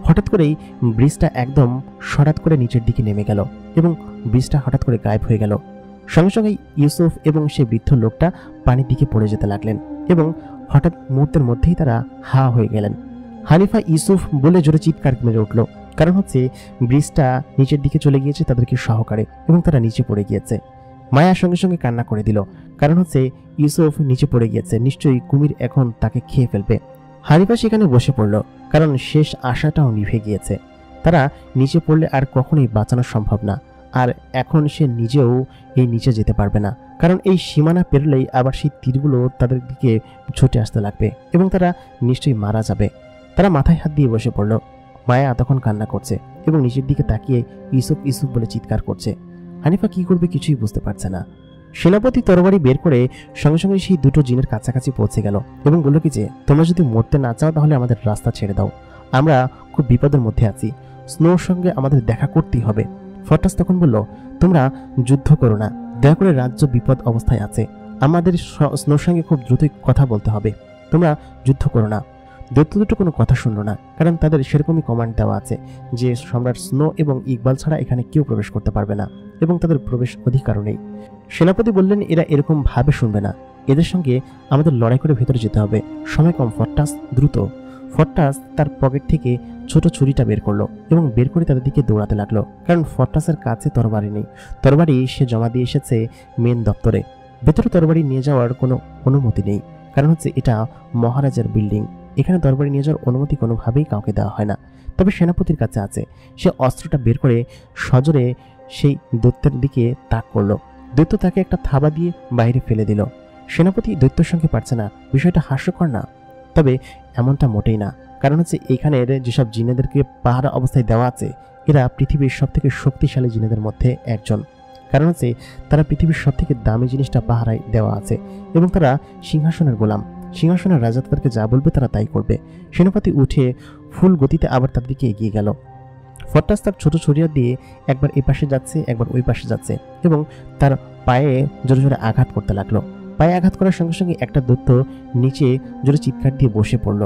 হঠাৎ করেই ব্রিজটা একদম সরাত করে নিচের দিকে নেমে গেল এবং ব্রিজটা হঠাৎ করে গায়েব হয়ে গেল। সঙ্গে সঙ্গেই ইউসুফ এবং সেই বৃদ্ধ লোকটা পানির দিকে পড়ে যেতে লাগলেন এবং হঠাৎ মুহূর্তের মধ্যেই তারা হা হয়ে গেলেন। হানিফা ইউসুফ বলে জোরে চিৎকার মেরে উঠল, কারণ হচ্ছে ব্রিজটা নিচের দিকে চলে গিয়েছে তাদেরকে সহকারে এবং তারা নিচে পড়ে গিয়েছে। মায়া সঙ্গে সঙ্গে কান্না করে দিল, কারণ হচ্ছে ইউসুফ নিচে পড়ে গিয়েছে, নিশ্চয়ই কুমির এখন তাকে খেয়ে ফেলবে। হানিফা সেখানে বসে পড়ল, কারণ শেষ আশাটাও নিভে গিয়েছে। তারা নিচে পড়লে আর কখনোই বাঁচানো সম্ভব না, আর এখন সে নিজেও এই নিচে যেতে পারবে না, কারণ এই সীমানা পেরলেই আবার সেই তীরগুলো তাদের দিকে ছুটে আসতে লাগবে এবং তারা নিশ্চয়ই মারা যাবে। তারা মাথায় হাত দিয়ে বসে পড়ল। মায়া তখন কান্না করছে এবং নিচের দিকে তাকিয়ে ইউসুফ ইউসুফ বলে চিৎকার করছে। হানিফা কি করবে কিছুই বুঝতে পারছে না। সেনাপতি তরবারি বের করে সঙ্গে সঙ্গে সেই দুটো জিনের কাছাকাছি পৌঁছে গেল এবং বলল কি যে তোমরা যদি মরতে না চাও তাহলে আমাদের রাস্তা ছেড়ে দাও, আমরা খুব বিপদের মধ্যে আছি, স্নোর সঙ্গে আমাদের দেখা করতেই হবে। ফরটাস তখন বলল, তোমরা যুদ্ধ করো না, দয়া করে রাজ্য বিপদ অবস্থায় আছে, আমাদের স্নোর সঙ্গে খুব দ্রুতই কথা বলতে হবে, তোমরা যুদ্ধ করো না। দৈত্য দুটো কোনো কথা শুনলো না, কারণ তাদের সেরকমই কমান্ড দেওয়া আছে যে সম্রাট স্নো এবং ইকবাল ছাড়া এখানে কেউ প্রবেশ করতে পারবে না এবং তাদের প্রবেশ অধিকারও নেই। সেনাপতি বললেন, এরা এরকম ভাবে শুনবে না, এদের সঙ্গে আমাদের লড়াই করে ভেতরে যেতে হবে, সময় কম, ফরটাস দ্রুত। ফরটাস তার পকেট থেকে ছোট ছুরিটা বের করলো এবং বের করে তাদের দিকে দৌড়াতে লাগলো, কারণ ফরটাসের কাছে তরবারি নেই। তরবারি সে জমা দিয়ে এসেছে মেন দপ্তরে, ভেতরে তরবারি নিয়ে যাওয়ার কোনো অনুমতি নেই, কারণ হচ্ছে এটা মহারাজার বিল্ডিং, এখানে তরবারি নিয়ে যাওয়ার অনুমতি কোনোভাবেই কাউকে দেওয়া হয় না। তবে সেনাপতির কাছে আছে। সে অস্ত্রটা বের করে সজোরে সেই দৈত্যের দিকে তাক করলো। দৈত্য তাকে একটা থাবা দিয়ে বাইরে ফেলে দিল। সেনাপতি দৈত্যের সঙ্গে পারছে না, বিষয়টা হাস্যকর না? তবে এমনটা মোটেই না, কারণ হচ্ছে এখানের যেসব জিনেদেরকে পাহারা অবস্থায় দেওয়া আছে এরা পৃথিবীর সব থেকে শক্তিশালী জিনেদের মধ্যে একজন, কারণ হচ্ছে তারা পৃথিবীর সব থেকে দামি জিনিসটা পাহারায় দেওয়া আছে এবং তারা সিংহাসনের গোলাম, সিংহাসনের রাজা তাদেরকে যা বলবে তারা তাই করবে। সেনাপতি উঠে ফুল গতিতে আবার তার দিকে এগিয়ে গেল। ফরটাস তার ছোট ছড়িয়া দিয়ে একবার এই পাশে যাচ্ছে একবার ওই পাশে যাচ্ছে এবং তার পায়ে জোরে জোরে আঘাত করতে লাগলো। পায়ে আঘাত করার সঙ্গে সঙ্গে একটা দৈত্য নিচে জোরে চিৎকার দিয়ে বসে পড়ল।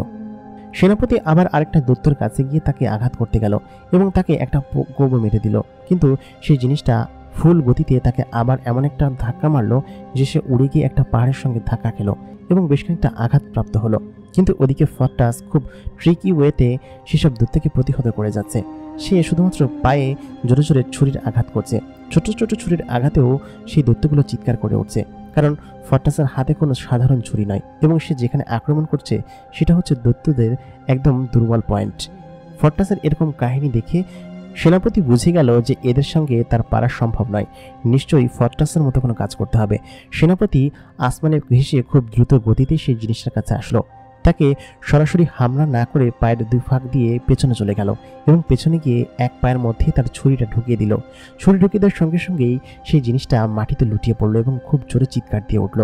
সেনাপতি আবার আরেকটা দৈত্যের কাছে গিয়ে তাকে আঘাত করতে গেল এবং তাকে একটা কোবও মেরে দিল, কিন্তু সেই জিনিসটা ফুল গতিতে তাকে আবার এমন একটা ধাক্কা মারলো যে সে উড়ে গিয়ে একটা পাহাড়ের সঙ্গে ধাক্কা খেলো এবং বেশ খানিকটা আঘাতপ্রাপ্ত হলো। কিন্তু ওদিকে ফরটাস খুব ট্রিকি ওয়েতে সেসব দৈত্যকে প্রতিহত করে যাচ্ছে। সে শুধুমাত্র পায়ে জোরে জোরে ছুরির আঘাত করছে। ছোট ছোট ছুরির আঘাতেও সেই দৈত্যগুলো চিৎকার করে উঠছে, কারণ ফর্টাসের হাতে কোনো সাধারণ ছুরি নয় এবং সে যেখানে আক্রমণ করছে সেটা হচ্ছে দৈত্যদের একদম দুর্বল পয়েন্ট। ফর্টাসের এরকম কাহিনী দেখে সেনাপতি বুঝে গেল যে এদের সঙ্গে তার পারা সম্ভব নয়, নিশ্চয়ই ফর্টাসের মতো কোনো কাজ করতে হবে। সেনাপতি আসমানে ঘেঁষে খুব দ্রুত গতিতে সেই জিনিসটার কাছে আসলো। তাকে সরাসরি হামলা না করে পায়ের দুই ফাঁক দিয়ে পেছনে চলে গেল এবং পেছনে গিয়ে এক পায়ের মধ্যে তার ছুরিটা ঢুকিয়ে দিল। ছুরি ঢুকিয়ে দেওয়ার সঙ্গে সঙ্গেই সেই জিনিসটা মাটিতে লুটিয়ে পড়লো এবং খুব জোরে চিৎকার দিয়ে উঠল।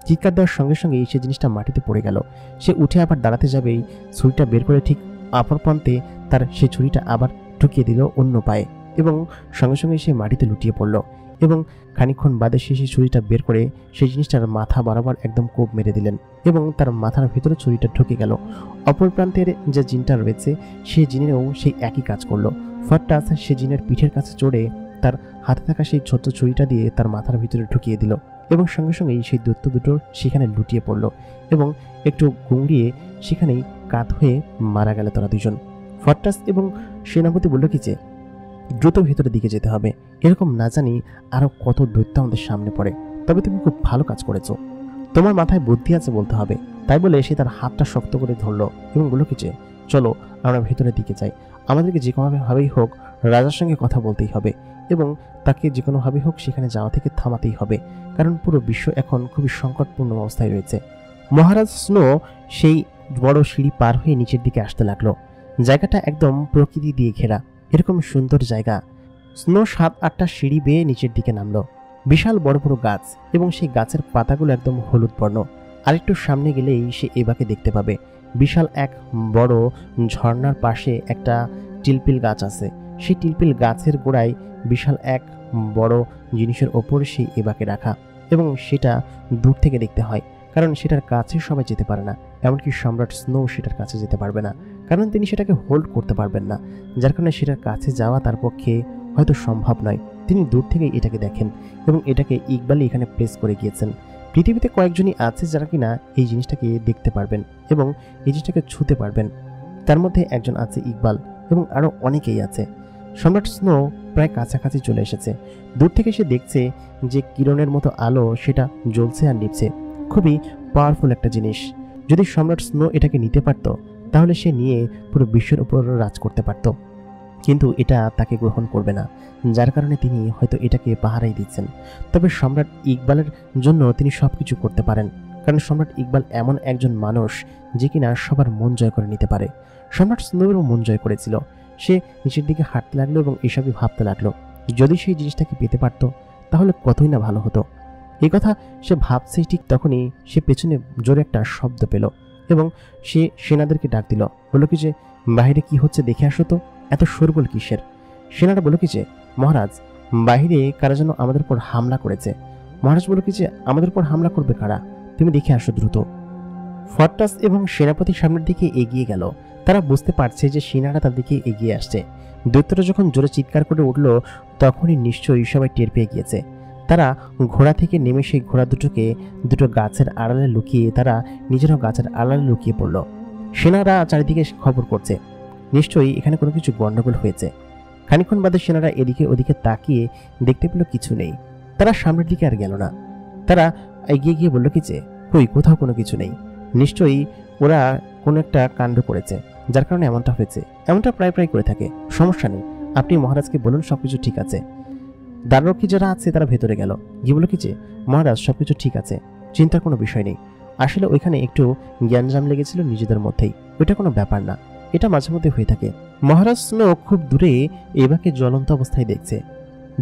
চিৎকার দেওয়ার সঙ্গে সঙ্গেই সেই জিনিসটা মাটিতে পড়ে গেল। সে উঠে আবার দাঁড়াতে যাবেই ছুরিটা বের করে ঠিক অপর প্রান্তে তার সেই ছুরিটা আবার ঢুকিয়ে দিল অন্য পায়ে এবং সঙ্গে সঙ্গে সে মাটিতে লুটিয়ে পড়ল এবং খানিকক্ষণ বাদে সে সেই ছুরিটা বের করে সেই জিনিসটার মাথা বরাবর একদম কোপ মেরে দিলেন এবং তার মাথার ভিতরে ছুরিটা ঢুকে গেল। অপর প্রান্তের যে জিনটা রয়েছে সেই জিনেরও সেই একই কাজ করলো। ফর্টাস সে জিনের পিঠের কাছে চড়ে তার হাতে থাকা সেই ছোট্ট ছুরিটা দিয়ে তার মাথার ভিতরে ঢুকিয়ে দিল এবং সঙ্গে সঙ্গেই সেই দৈত্য দুটো সেখানে লুটিয়ে পড়ল এবং একটু গুঁড়িয়ে সেখানেই কাত হয়ে মারা গেল তারা দুজন। ফর্টাস এবং সেনাপতি বলল কি যে দ্রুত ভেতরের দিকে যেতে হবে, এরকম না জানি আরো কত দৈত্য আমাদের সামনে পড়ে। তবে তুমি খুব ভালো কাজ করেছো, তোমার মাথায় বুদ্ধি আছে বলতে হবে। তাই বলে সে তার হাতটা শক্ত করে ধরলো এবং বলল কি যে চলো আমরা ভেতরের দিকে যাই, আমাদেরকে যে কোনোভাবেই হোক রাজার সঙ্গে কথা বলতেই হবে এবং তাকে যে কোনোভাবেই হোক সেখানে যাওয়া থেকে থামাতেই হবে, কারণ পুরো বিশ্ব এখন খুবই সংকটপূর্ণ অবস্থায় রয়েছে। মহারাজ স্নো সেই বড় সিঁড়ি পার হয়ে নিচের দিকে আসতে লাগলো। জায়গাটা একদম প্রকৃতি দিয়ে ঘেরা, এরকম সুন্দর জায়গা। স্নো 7-8টা সিঁড়ি বেয়ে নিচের দিকে নামলো। বিশাল বড় বড় গাছ এবং সেই গাছের পাতাগুলো একদম হলুদ বর্ণ। আরেকটু সামনে গেলেই সে এবাকে দেখতে পাবে। বিশাল এক বড় ঝর্ণার পাশে একটা টিলপিল গাছ আছে। সেই টিলপিল গাছের গোড়ায় বিশাল এক বড় জিনিসের ওপর সেই এবাকে রাখা এবং সেটা দূর থেকে দেখতে হয়, কারণ সেটার কাছে সবাই যেতে পারে না, এমনকি সম্রাট স্নো সেটার কাছে যেতে পারবে না, কারণ তিনি সেটাকে হোল্ড করতে পারবেন না, যার কারণে সেটার কাছে যাওয়া তার পক্ষে হয়তো সম্ভব নয়। তিনি দূর থেকেই এটাকে দেখেন এবং এটাকে ইকবালই এখানে প্লেস করে গিয়েছেন। পৃথিবীতে কয়েকজনই আছে যারা কিনা এই জিনিসটাকে দেখতে পারবেন এবং এই জিনিসটাকে ছুঁতে পারবেন, তার মধ্যে একজন আছে ইকবাল এবং আরও অনেকেই আছে। সম্রাট স্নো প্রায় কাছাকাছি চলে এসেছে। দূর থেকে সে দেখছে যে কিরণের মতো আলো সেটা জ্বলছে আর নিভছে, খুবই পাওয়ারফুল একটা জিনিস। যদি সম্রাট স্নো এটাকে নিতে পারত তাহলে সে নিয়ে পুরো বিশ্বের উপর রাজ করতে পারত, কিন্তু এটা তাকে গ্রহণ করবে না, যার কারণে তিনি হয়তো এটাকে পাহারাই দিচ্ছেন। তবে সম্রাট ইকবালের জন্য তিনি সবকিছু করতে পারেন, কারণ সম্রাট ইকবাল এমন একজন মানুষ যে কিনা সবার মন জয় করে নিতে পারে। সম্রাট স্নোরও মন জয় করেছিল। সে নিচের দিকে হাঁটতে লাগলো এবং এসবই ভাবতে লাগলো, যদি সেই জিনিসটাকে পেতে পারত তাহলে কতই না ভালো হতো। এই কথা সে ভাবছে, ঠিক তখনই সে পেছনে জোরে একটা শব্দ পেল এবং সে সেনাদেরকে ডাক দিল, বলল কি যে বাহিরে কি হচ্ছে দেখে আসো তো, এত শোরগোল কিসের? সেনারা বলল কি যে মহারাজ বাহিরে কারা যেন আমাদের উপর হামলা করেছে। মহারাজ বলল কি যে আমাদের উপর হামলা করবে কারা, তুমি দেখে আসো দ্রুত। ফর্টাস এবং সেনাপতি সামনের দিকে এগিয়ে গেল। তারা বুঝতে পারছে যে সেনারা তার দিকে এগিয়ে আসছে। দৈত্যরা যখন জোরে চিৎকার করে উঠল তখনই নিশ্চয়ই সবাই টের পেয়ে গিয়েছে। তারা ঘোড়া থেকে নেমে সেই ঘোড়া দুটো গাছের আড়ালে লুকিয়ে তারা নিজেরাও গাছের আড়ালে লুকিয়ে পড়ল। সেনারা চারিদিকে খবর করছে, নিশ্চয়ই এখানে কোনো কিছু গন্ডগোল হয়েছে। খানিকক্ষণ বাদে সেনারা এদিকে ওদিকে তাকিয়ে দেখতে পেল কিছু নেই। তারা সামনের দিকে আর গেল না। তারা এগিয়ে গিয়ে বলল কি যে কই, কোথাও কোনো কিছু নেই, নিশ্চয়ই ওরা কোনো একটা কাণ্ড করেছে যার কারণে এমনটা হয়েছে। এমনটা প্রায় প্রায় করে থাকে, সমস্যা নেই, আপনি মহারাজকে বলুন সবকিছু ঠিক আছে। দ্বাররক্ষী যারা আছে তারা ভেতরে গেল, গিয়ে বলল কি যে মহারাজ সবকিছু ঠিক আছে, চিন্তার কোনো বিষয় নেই। আসলে ওইখানে একটু জ্ঞানজাম লেগেছিল নিজেদের মধ্যেই, ওইটা কোনো ব্যাপার না, এটা মাঝে মধ্যে হয়ে থাকে। মহারাজ স্নো খুব দূরে এবাকে জ্বলন্ত অবস্থায় দেখছে।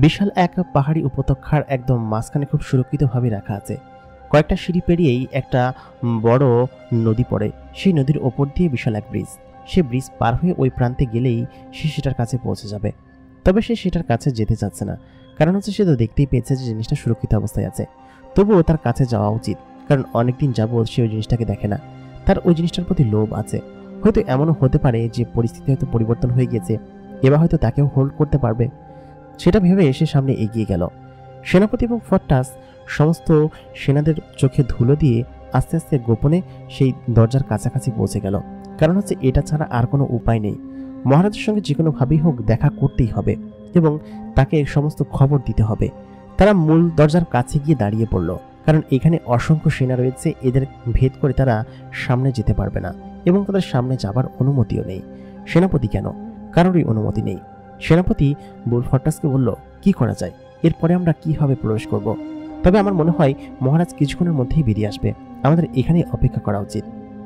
বিশাল এক পাহাড়ি উপত্যকার একদম মাঝখানে খুব সুরক্ষিতভাবে রাখা আছে। কয়েকটা সিঁড়ি পেরিয়েই একটা বড় নদী পড়ে, সেই নদীর ওপর দিয়ে বিশাল এক ব্রিজ। সে ব্রিজ পার হয়ে ওই প্রান্তে গেলেই সে সেটার কাছে পৌঁছে যাবে। তবে সে সেটার কাছে যেতে চাচ্ছে না, কারণ হচ্ছে সে তো দেখতেই পেয়েছে যে জিনিসটা সুরক্ষিত অবস্থায় আছে। তবুও তার কাছে যাওয়া উচিত, কারণ অনেকদিন যাবৎ সে ওই জিনিসটাকে দেখে না, তার ওই জিনিসটার প্রতি লোভ আছে। হয়তো এমনও হতে পারে যে পরিস্থিতি হয়তো পরিবর্তন হয়ে গেছে, এবার হয়তো তাকেও হোল্ড করতে পারবে, সেটা ভেবে সে সামনে এগিয়ে গেল। সেনাপতি এবং ফর্টাস সমস্ত সেনাদের চোখে ধুলো দিয়ে আস্তে আস্তে গোপনে সেই দরজার কাছাকাছি পৌঁছে গেল, কারণ হচ্ছে এটা ছাড়া আর কোনো উপায় নেই। মহারাজের সঙ্গে যে কোনোভাবেই হোক দেখা করতেই হবে এবং তাকে সমস্ত খবর দিতে হবে। তারা মূল দরজার কাছে গিয়ে দাঁড়িয়ে পড়ল, কারণ এখানে অসংখ্য সেনা রয়েছে, এদের ভেদ করে তারা সামনে যেতে পারবে না এবং তাদের সামনে যাবার অনুমতিও নেই। সেনাপতি কেন, কারোরই অনুমতি নেই। সেনাপতি বুলফর্টাসকে বলল, কি করা যায়, এরপরে আমরা কিভাবে প্রবেশ করব? তবে আমার মনে হয় মহারাজ কিছুক্ষণের মধ্যেই বেরিয়ে আসবে, আমাদের এখানেই অপেক্ষা করা উচিত।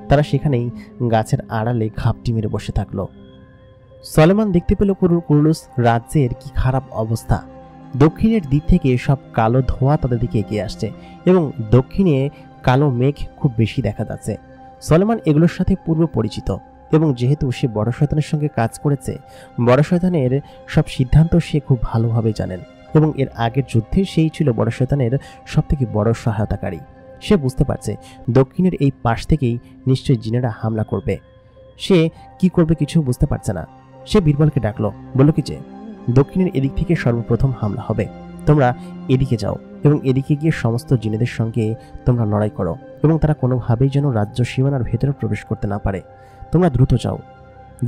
তারা সেখানেই গাছের আড়ালে ঘাপটি মেরে বসে থাকলো। সলোমন দেখতে পেল কুরুলুস রাজ্যের কি খারাপ অবস্থা। দক্ষিণের দিক থেকে সব কালো ধোঁয়া তাদের দিকে এগিয়ে আসছে এবং দক্ষিণে কালো মেঘ খুব বেশি দেখা যাচ্ছে। সলোমন এগুলোর সাথে পূর্ব পরিচিত এবং যেহেতু সে বড় শয়তানের সঙ্গে কাজ করেছে, বড় শয়তানের সব সিদ্ধান্ত সে খুব ভালোভাবে জানেন এবং এর আগের যুদ্ধে সেই ছিল বড় শয়তানের সবথেকে বড় সহায়তাকারী। সে বুঝতে পারছে দক্ষিণের এই পাশ থেকেই নিশ্চয়ই জিনেরা হামলা করবে। সে কি করবে কিছু বুঝতে পারছে না। সে বীরবলকে ডাকলো, বলল কি যে দক্ষিণের এদিক থেকে সর্বপ্রথম হামলা হবে, তোমরা এদিকে যাও এবং এদিকে গিয়ে সমস্ত জিনেদের সঙ্গে তোমরা লড়াই করো এবং তারা কোনোভাবেই যেন রাজ্য সীমানার ভেতরে প্রবেশ করতে না পারে। তোমরা দ্রুত যাও।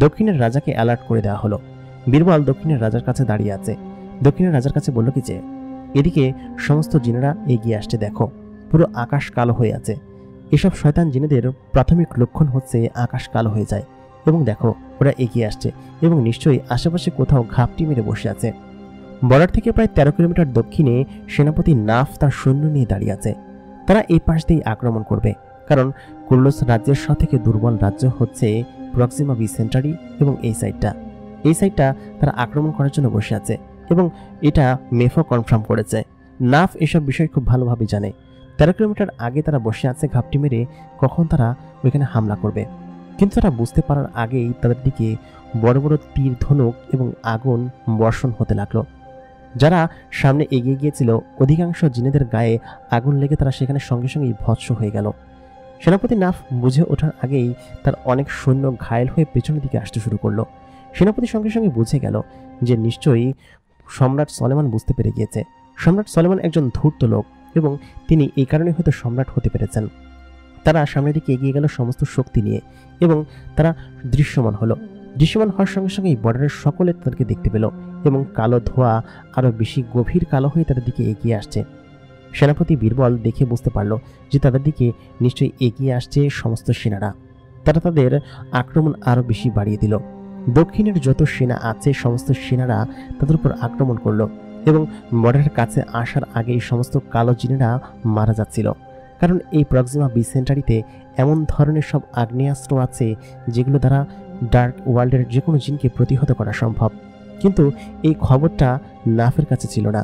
দক্ষিণের রাজাকে অ্যালার্ট করে দেওয়া হলো। বীরবল দক্ষিণের রাজার কাছে দাঁড়িয়ে আছে। দক্ষিণের রাজার কাছে বলল কি যে এদিকে সমস্ত জিনেরা এগিয়ে আসছে, দেখো পুরো আকাশ কালো হয়ে আছে। এসব শয়তান জিনেদের প্রাথমিক লক্ষণ হচ্ছে আকাশ কালো হয়ে যায় এবং দেখো ওরা এগিয়ে আসছে এবং নিশ্চয়ই আশেপাশে কোথাও ঘাপটি মেরে বসে আছে। বর্ডার থেকে প্রায় 13 কিলোমিটার দক্ষিণে সেনাপতি নাফ তার সৈন্য নিয়ে দাঁড়িয়ে আছে। তারা এই পাশ দিয়েই আক্রমণ করবে, কারণ কুরুলুস রাজ্যের সবথেকে দুর্বল রাজ্য হচ্ছে প্রক্সিমা বি সেন্টারি এবং এই সাইডটা তারা আক্রমণ করার জন্য বসে আছে এবং এটা মেফো কনফার্ম করেছে। নাফ এসব বিষয় খুব ভালোভাবে জানে। 13 কিলোমিটার আগে তারা বসে আছে ঘাপটি মেরে কখন তারা ওইখানে হামলা করবে, কিন্তু তারা বুঝতে পারার আগেই তাদের দিকে বড় বড় তীর ধনুক এবং আগুন বর্ষণ হতে লাগলো। যারা সামনে এগিয়ে গিয়েছিল অধিকাংশ জিনেদের গায়ে আগুন লেগে তারা সেখানে সঙ্গে সঙ্গেই ভৎস হয়ে গেল। সেনাপতি নাফ বুঝে ওঠার আগেই তার অনেক সৈন্য ঘায়েল হয়ে পেছনের দিকে আসতে শুরু করলো। সেনাপতি সঙ্গে সঙ্গে বুঝে গেল যে নিশ্চয়ই সম্রাট সলোমন বুঝতে পেরে গিয়েছে। সম্রাট সলোমন একজন ধূর্ত লোক এবং তিনি এই কারণে হয়তো সম্রাট হতে পেরেছেন। তারা সামনের দিকে এগিয়ে গেল সমস্ত শক্তি নিয়ে এবং তারা দৃশ্যমান হওয়ার সঙ্গে সঙ্গেই বর্ডারের সকলে তাদেরকে দেখতে পেল এবং কালো ধোঁয়া আরো বেশি গভীর কালো হয়ে তাদের দিকে এগিয়ে আসছে। সেনাপতি বীরবল দেখে বুঝতে পারল যে তাদের দিকে নিশ্চয়ই এগিয়ে আসছে সমস্ত সেনারা। তারা তাদের আক্রমণ আরো বেশি বাড়িয়ে দিল। দক্ষিণের যত সেনা আছে সমস্ত সেনারা তাদের উপর আক্রমণ করলো এবং বর্ডারের কাছে আসার আগেই সমস্ত কালো জিনেরা মারা যাচ্ছিল, কারণ এই প্রক্সিমা বি সেন্টারিতে এমন ধরনের সব আগ্নেয়াস্ত্র আছে যেগুলো দ্বারা ডার্ক ওয়ার্ল্ডের যে কোনো জিনকে প্রতিহত করা সম্ভব। কিন্তু এই খবরটা নাফের কাছে ছিল না।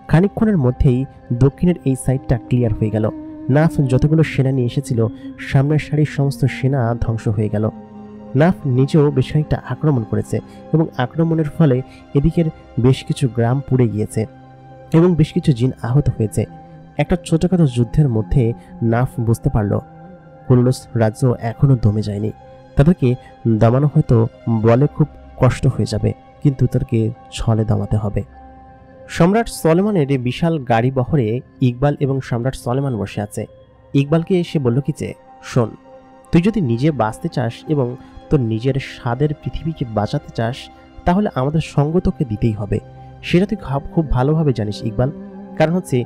খানিকক্ষণের মধ্যেই দক্ষিণের এই সাইডটা ক্লিয়ার হয়ে গেল। নাফ যতগুলো সেনা নিয়ে এসেছিল সামনের সারির সমস্ত সেনা ধ্বংস হয়ে গেল। নাফ নিজেও বেশ খানিকটা আক্রমণ করেছে এবং আক্রমণের ফলে এদিকের বেশ কিছু গ্রাম পুড়ে গিয়েছে এবং বেশ কিছু জিন আহত হয়েছে। একটা ছোটখাটো যুদ্ধের মধ্যে নাফ বুঝতে পারল কুরুলুস রাজ্য এখনো দমে যায়নি। তাদেরকে দমানো হয়তো বলে খুব কষ্ট হয়ে যাবে, কিন্তু তাদেরকে ছলে দমাতে হবে। সম্রাট সলোমনের বিশাল গাড়ি বহরে ইকবাল এবং সম্রাট সলোমন বসে আছে। ইকবালকে এসে বলল কি যে শোন, তুই যদি নিজে বাঁচতে চাস এবং তোর নিজের স্বাদের পৃথিবীকে বাঁচাতে চাস তাহলে আমাদের সঙ্গ তোকে দিতেই হবে। সেটা তুই খুব ভালোভাবে জানিস ইকবাল, কারণ হচ্ছে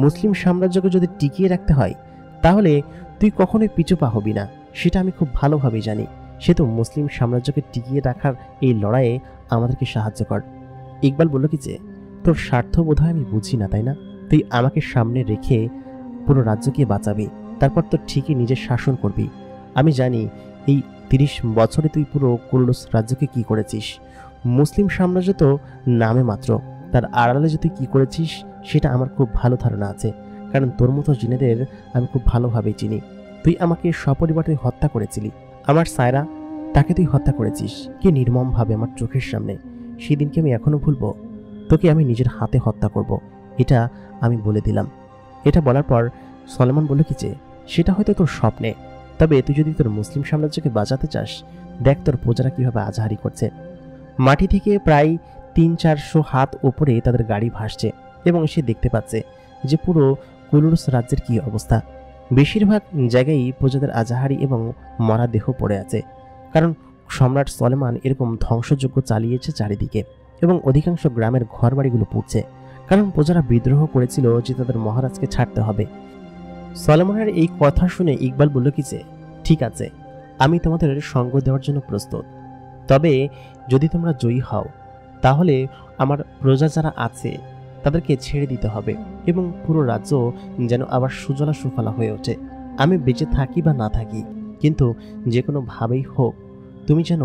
মুসলিম সাম্রাজ্যকে যদি টিকিয়ে রাখতে হয় তাহলে তুই কখনোই পিছু পা হবি না, সেটা আমি খুব ভালোভাবে জানি। সে তো মুসলিম সাম্রাজ্যকে টিকিয়ে রাখার এই লড়াইয়ে আমাদেরকে সাহায্য কর। ইকবাল বলল কি যে তোর স্বার্থ বোধহয় আমি বুঝি না, তাই না? তুই আমাকে সামনে রেখে পুরো রাজ্যকে বাঁচাবি, তারপর তো ঠিকই নিজের শাসন করবি। আমি জানি এই 30 বছরে তুই পুরো কুরুলুস রাজ্যকে কি করেছিস। মুসলিম সাম্রাজ্য তো নামে মাত্র, তার আড়ালে যে তুই কি করেছিস সেটা আমার খুব ভালো ধারণা আছে, কারণ তোর মতো জিনেদের আমি খুব ভালোভাবেই চিনি। তুই আমাকে সপরিবারে হত্যা করেছিলি, আমার সায়রা তাকে তুই হত্যা করেছিস কি নির্মমভাবে আমার চোখের সামনে। সেই দিনকে আমি এখনো ভুলবো? তোকে আমি নিজের হাতে হত্যা করব, এটা আমি বলে দিলাম। এটা বলার পর সলোমন বলল কি যে সেটা হয়তো তোর স্বপ্নে, তবে তুই যদি তোর মুসলিম সাম্রাজ্যকে বাঁচাতে চাস দেখ তোর প্রজারা কিভাবে আজাহারি করছে। মাটি থেকে প্রায় 300-400 হাত উপরে তাদের গাড়ি ভাসছে এবং সে দেখতে পাচ্ছে যে পুরো কুরুলুস রাজ্যের কি অবস্থা। বেশিরভাগ জায়গায় প্রজাদের আজাহারি এবং মরা দেহ পড়ে আছে, কারণ সম্রাট সলেমান এরকম ধ্বংসযজ্ঞ চালিয়েছে চারিদিকে এবং অধিকাংশ গ্রামের ঘরবাড়িগুলো পুড়ছে, কারণ প্রজারা বিদ্রোহ করেছিল যে তাদের মহারাজকে ছাড়তে হবে। সলেমানের এই কথা শুনে ইকবাল বলল কি যে, ঠিক আছে, আমি তোমাদের সঙ্গ দেওয়ার জন্য প্রস্তুত, তবে যদি তোমরা জয়ী হও তাহলে আমার প্রজা যারা আছে তাদেরকে ছেড়ে দিতে হবে এবং পুরো রাজ্য যেন আবার সুজলা সুফলা হয়ে ওঠে। আমি বেঁচে থাকি বা না থাকি, কিন্তু যে কোনোভাবেই হোক তুমি যেন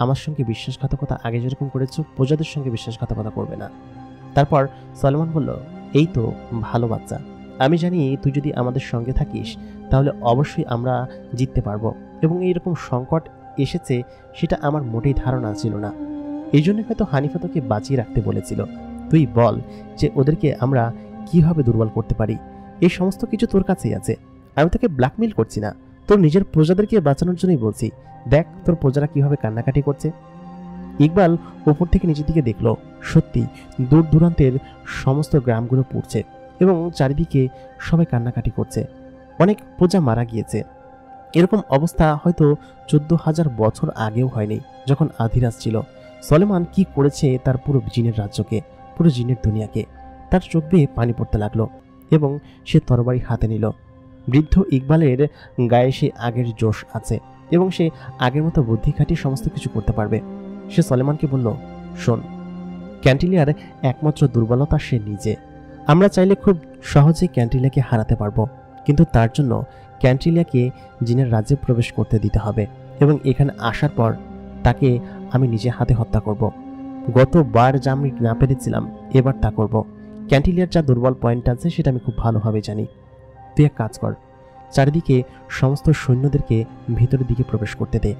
আমার সঙ্গে বিশ্বাসঘাতকতা আগে যেরকম করেছো প্রজাদের সঙ্গে বিশ্বাসঘাতকতা করবে না। তারপর সলমন বলল, এই তো ভালো বাচ্চা, আমি জানি তুই যদি আমাদের সঙ্গে থাকিস তাহলে অবশ্যই আমরা জিততে পারবো, এবং এইরকম সংকট এসেছে সেটা আমার মোটেই ধারণা ছিল না। এই জন্য হয়তো হানিফা তোকে বাঁচিয়ে রাখতে বলেছিল। তুই বল যে ওদেরকে আমরা কিভাবে দুর্বল করতে পারি। এই সমস্ত কিছু তোর কাছেই আছে, আমি তোকে ব্ল্যাকমেইল করছি না, তোর নিজের প্রজাদেরকে বাঁচানোর জন্যই বলছি। দেখ তোর প্রজারা কিভাবে কান্নাকাটি করছে। ইকবাল ওপর থেকে নিচের দিকে দেখলো, সত্যি দূর দূরান্তের সমস্ত গ্রামগুলো পুড়ছে এবং চারিদিকে সবাই কান্নাকাটি করছে। অনেক প্রজা মারা গিয়েছে। এরকম অবস্থা হয়তো 14,000 বছর আগেও হয়নি, যখন আধিরাজ ছিল। সলেমান কি করেছে তার পুরো জিনের রাজ্যকে, পুরো জিনের দুনিয়াকে। তার চোখ বেয়ে পানি পড়তে লাগলো এবং সে তরবারি হাতে নিল। বৃদ্ধ ইকবালের গায়ে সে আগের জোশ আছে এবং সে আগের মতো বুদ্ধি খাটিয়ে সমস্ত কিছু করতে পারবে। সে সলেমানকে বলল, শোন, ক্যান্টিলিয়ার একমাত্র দুর্বলতা সে নিজে। আমরা চাইলে খুব সহজে ক্যান্টিলিয়াকে হারাতে পারবো, কিন্তু তার জন্য ক্যান্টিলিয়াকে জিনের রাজ্যে প্রবেশ করতে দিতে হবে এবং এখানে আসার পর তাকে আমি নিজে হাতে হত্যা করব। গতবার যা আমি না পেরেছিলাম এবার তা করব। ক্যান্টিলিয়ার যা দুর্বল পয়েন্ট আছে সেটা আমি খুব ভালোভাবে জানি। তুই এক কাজ কর, চারিদিকে সমস্ত সৈন্যদেরকে ভিতরের দিকে প্রবেশ করতে দে।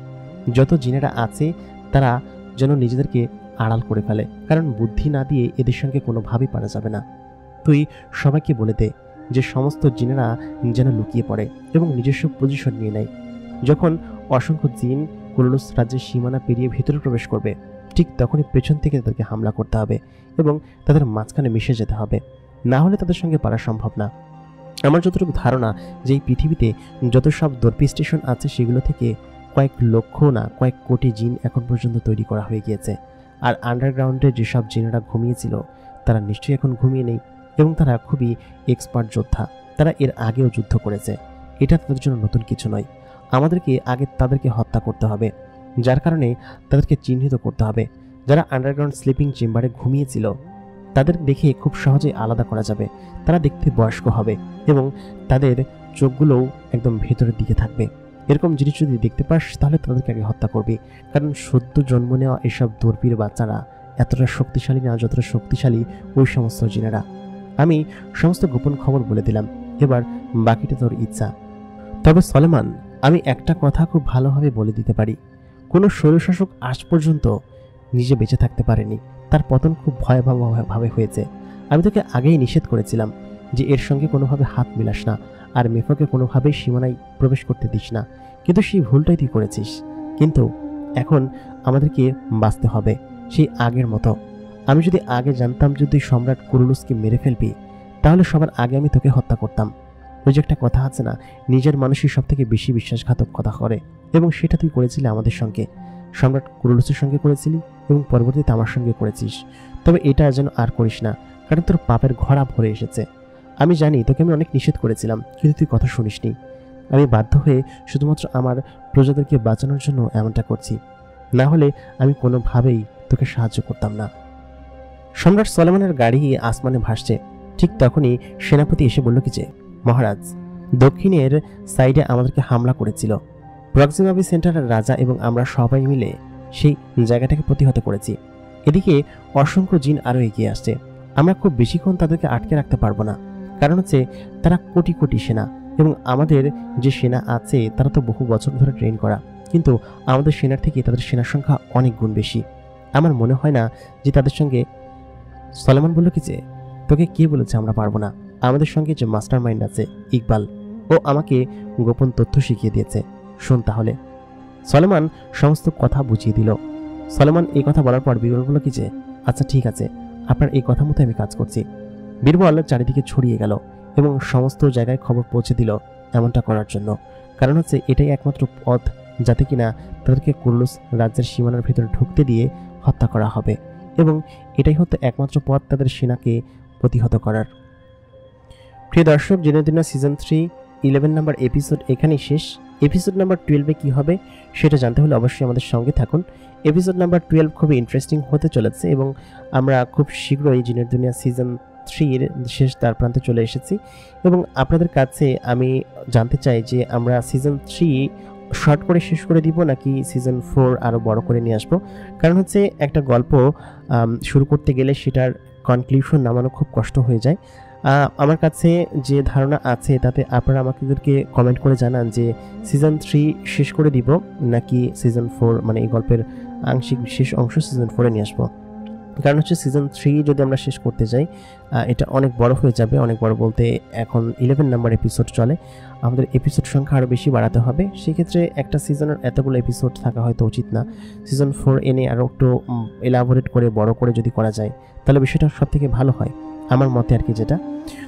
যত জিনেরা আছে তারা যেন নিজেদেরকে আড়াল করে ফেলে, কারণ বুদ্ধি না দিয়ে এদের সঙ্গে কোনোভাবেই পারা যাবে না। তুই সবাইকে বলে দে যে সমস্ত জিনেরা যেন লুকিয়ে পড়ে এবং নিজস্ব পজিশন নিয়ে নেয়। যখন অসংখ্য জিন কুরুলুস রাজ্যের সীমানা পেরিয়ে ভিতরে প্রবেশ করবে, ঠিক তখনই পেছন থেকে তাদেরকে হামলা করতে হবে এবং তাদের মাঝখানে মিশে যেতে হবে, না হলে তাদের সঙ্গে পারা সম্ভব না। আমার যতটুকু ধারণা যে এই পৃথিবীতে যত সব দর্পি স্টেশন আছে সেগুলো থেকে কয়েক লক্ষ না কয়েক কোটি জিন এখন পর্যন্ত তৈরি করা হয়ে গিয়েছে। আর আন্ডারগ্রাউন্ডে যেসব জিনেরা ঘুমিয়েছিল তারা নিশ্চয়ই এখন ঘুমিয়ে নেই এবং তারা খুবই এক্সপার্ট যোদ্ধা। তারা এর আগেও যুদ্ধ করেছে, এটা তাদের জন্য নতুন কিছু নয়। আমাদেরকে আগে তাদেরকে হত্যা করতে হবে, যার কারণে তাদেরকে চিহ্নিত করতে হবে। যারা আন্ডারগ্রাউন্ড স্লিপিং চেম্বারে ঘুমিয়েছিল তাদের দেখে খুব সহজেই আলাদা করা যাবে। তারা দেখতে বয়স্ক হবে এবং তাদের চোখগুলোও একদম ভেতরের দিকে থাকবে। এরকম জিনিস যদি দেখতে পাস তাহলে তাদেরকে আগে হত্যা করবি, কারণ সদ্য জন্ম নেওয়া এসব দর্পির বাচ্চারা এতটা শক্তিশালী না যতটা শক্তিশালী ওই সমস্ত জিনেরা। আমি সমস্ত গোপন খবর বলে দিলাম, এবার বাকিটা তোর ইচ্ছা। তবে সলেমান, আমি একটা কথা খুব ভালোভাবে বলে দিতে পারি, কোনো স্বৈরশাসক আজ পর্যন্ত নিজে বেঁচে থাকতে পারেনি। তার পতন খুব ভয়াবহভাবে হয়েছে। আমি তোকে আগেই নিষেধ করেছিলাম যে এর সঙ্গে কোনোভাবে হাত মিলাস না আর মেফোকে কোনোভাবেই সীমানায় প্রবেশ করতে দিস না, কিন্তু সেই ভুলটাই তুই করেছিস। কিন্তু এখন আমাদেরকে বাঁচতে হবে সেই আগের মতো। আমি যদি আগে জানতাম যে তুই সম্রাট কুরুলুসকে মেরে ফেলবি তাহলে সবার আগে আমি তোকে হত্যা করতাম। ওই যে একটা কথা আছে না, নিজের মানুষই সব থেকে বেশি বিশ্বাসঘাতক কথা করে, এবং সেটা তুই করেছিলি আমাদের সঙ্গে, সম্রাট কুরুলুসের সঙ্গে করেছিলি এবং পরবর্তীতে আমার সঙ্গে করেছিস। তবে এটা যেন আর করিস না, কারণ তোর পাপের ঘোড়া ভরে এসেছে। আমি জানি তোকে আমি অনেক নিষেধ করেছিলাম, কিন্তু তুই কথা শুনিসনি। আমি বাধ্য হয়ে শুধুমাত্র আমার প্রজাদেরকে বাঁচানোর জন্য এমনটা করছি, না হলে আমি কোনোভাবেই তোকে সাহায্য করতাম না। সম্রাট সলেমানের গাড়ি আসমানে ভাসছে। ঠিক তখনই সেনাপতি এসে বলল কি যে, মহারাজ, দক্ষিণের সাইডে আমাদেরকে হামলা করেছিল। প্রক্সিমাবি সেন্টারের রাজা এবং আমরা সবাই মিলে সেই জায়গাটাকে প্রতিহত করেছি। এদিকে অসংখ্য জিন আরও এগিয়ে আসছে। আমরা খুব বেশিক্ষণ তাদেরকে আটকে রাখতে পারবো না, কারণ হচ্ছে তারা কোটি কোটি সেনা এবং আমাদের যে সেনা আছে তারা তো বহু বছর ধরে ট্রেন করা, কিন্তু আমাদের সেনার থেকে তাদের সেনার সংখ্যা অনেক গুণ বেশি। আমার মনে হয় না যে তাদের সঙ্গে। সলেমান বলল কি যে, তোকে কে বলেছে আমরা পারবো না? আমাদের সঙ্গে যে মাস্টার মাইন্ড আছে ইকবাল, ও আমাকে গোপন তথ্য শিখিয়ে দিয়েছে। শোন তাহলে। সলেমান সমস্ত কথা বুঝিয়ে দিল। সলেমান এই কথা বলার পর বীরবল বলল কি যে, আচ্ছা ঠিক আছে, আপনার এই কথা মতো আমি কাজ করছি। বীরবল চারিদিকে ছড়িয়ে গেল এবং সমস্ত জায়গায় খবর পৌঁছে দিল এমনটা করার জন্য, কারণ হচ্ছে এটাই একমাত্র পথ যাতে কিনা তাদেরকে কুর্লুস রাজ্যের সীমানার ভিতরে ঢুকতে দিয়ে হত্যা করা হবে, এবং এটাই হতো একমাত্র পথ তাদের সেনাকে প্রতিহত করার। প্রিয় দর্শক, জিনের দুনিয়া সিজন 3 11 নম্বর এপিসোড এখানেই শেষ। এপিসোড নাম্বার 12-এ কী হবে সেটা জানতে হলে অবশ্যই আমাদের সঙ্গে থাকুন। এপিসোড নাম্বার 12 খুবই ইন্টারেস্টিং হতে চলেছে, এবং আমরা খুব শীঘ্রই জিনের দুনিয়া সিজন 3-এর শেষ দ্বার প্রান্তে চলে এসেছি। এবং আপনাদের কাছে আমি জানতে চাই যে আমরা সিজন 3 শর্ট করে শেষ করে দিব নাকি সিজন 4 আরও বড় করে নিয়ে আসবো। কারণ হচ্ছে একটা গল্প শুরু করতে গেলে সেটার কনক্লুশন নামানো খুব কষ্ট হয়ে যায়। আমার কাছে যে ধারণা আছে তাতে আপনারা আমাদেরকে কমেন্ট করে জানান যে সিজন 3 শেষ করে দিব নাকি সিজন 4, মানে এই গল্পের আংশিক শেষ অংশ সিজন 4-এ নিয়ে আসবো। কারণ হচ্ছে সিজন 3 যদি আমরা শেষ করতে যাই এটা অনেক বড় হয়ে যাবে। অনেক বড় বলতে এখন 11 নাম্বার এপিসোড চলে, আমাদের এপিসোড সংখ্যা আরও বেশি বাড়াতে হবে। সেক্ষেত্রে একটা সিজনের এতগুলো এপিসোড থাকা হয়তো উচিত না। সিজন 4 এনে আরও একটু এলাবোরেট করে বড় করে যদি করা যায় তাহলে বিষয়টা সব থেকে ভালো হয় আমার মতে আর কি যেটা।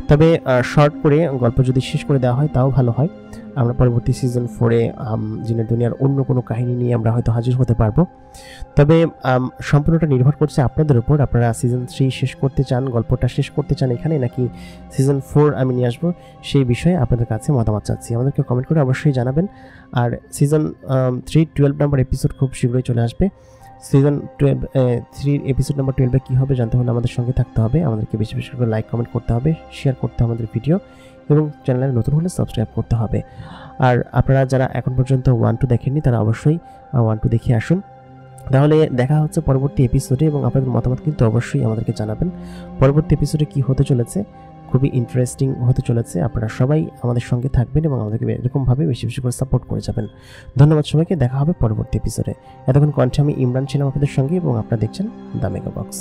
তবে শর্ট করে গল্প যদি শেষ করে দেওয়া হয় তাও ভালো হয়। আমরা পরবর্তী সিজন 4-এ জিনের দুনিয়ার অন্য কোনো কাহিনী নিয়ে আমরা হয়তো হাজির হতে পারবো। তবে সম্পূর্ণটা নির্ভর করছে আপনাদের উপর। আপনারা সিজন 3 শেষ করতে চান, গল্পটা শেষ করতে চান এখানে, নাকি সিজন 4 আমি নিয়ে আসবো, সেই বিষয়ে আপনাদের কাছে মতামত চাচ্ছি। আমাদেরকে কমেন্ট করে অবশ্যই জানাবেন। আর সিজন 3 12 নম্বর এপিসোড খুব শীঘ্রই চলে আসবে। সিজন 3 এপিসোড নাম্বার 12-এ কী হবে জানতে হলে আমাদের সঙ্গে থাকতে হবে। আমাদেরকে বেশি বেশি করে লাইক কমেন্ট করতে হবে, শেয়ার করতে হবে আমাদের ভিডিও, এবং চ্যানেলে নতুন হলে সাবস্ক্রাইব করতে হবে। আর আপনারা যারা এখন পর্যন্ত 1-2 দেখেননি তারা অবশ্যই 1-2 দেখে আসুন। তাহলে দেখা হচ্ছে পরবর্তী এপিসোডে, এবং আপনাদের মতামত কিন্তু অবশ্যই আমাদেরকে জানাবেন পরবর্তী এপিসোডে কী হতে চলেছে। খুবই ইন্টারেস্টিং হতে চলেছে। আপনারা সবাই আমাদের সঙ্গে থাকবেন এবং আমাদেরকে এরকমভাবে বেশি বেশি করে সাপোর্ট করে যাবেন। ধন্যবাদ সবাইকে, দেখা হবে পরবর্তী এপিসোডে। এতক্ষণ কণ্ঠে আমি ইমরান ছিলাম আপনাদের সঙ্গে, এবং আপনারা দেখছেন দ্য মেগা বক্স।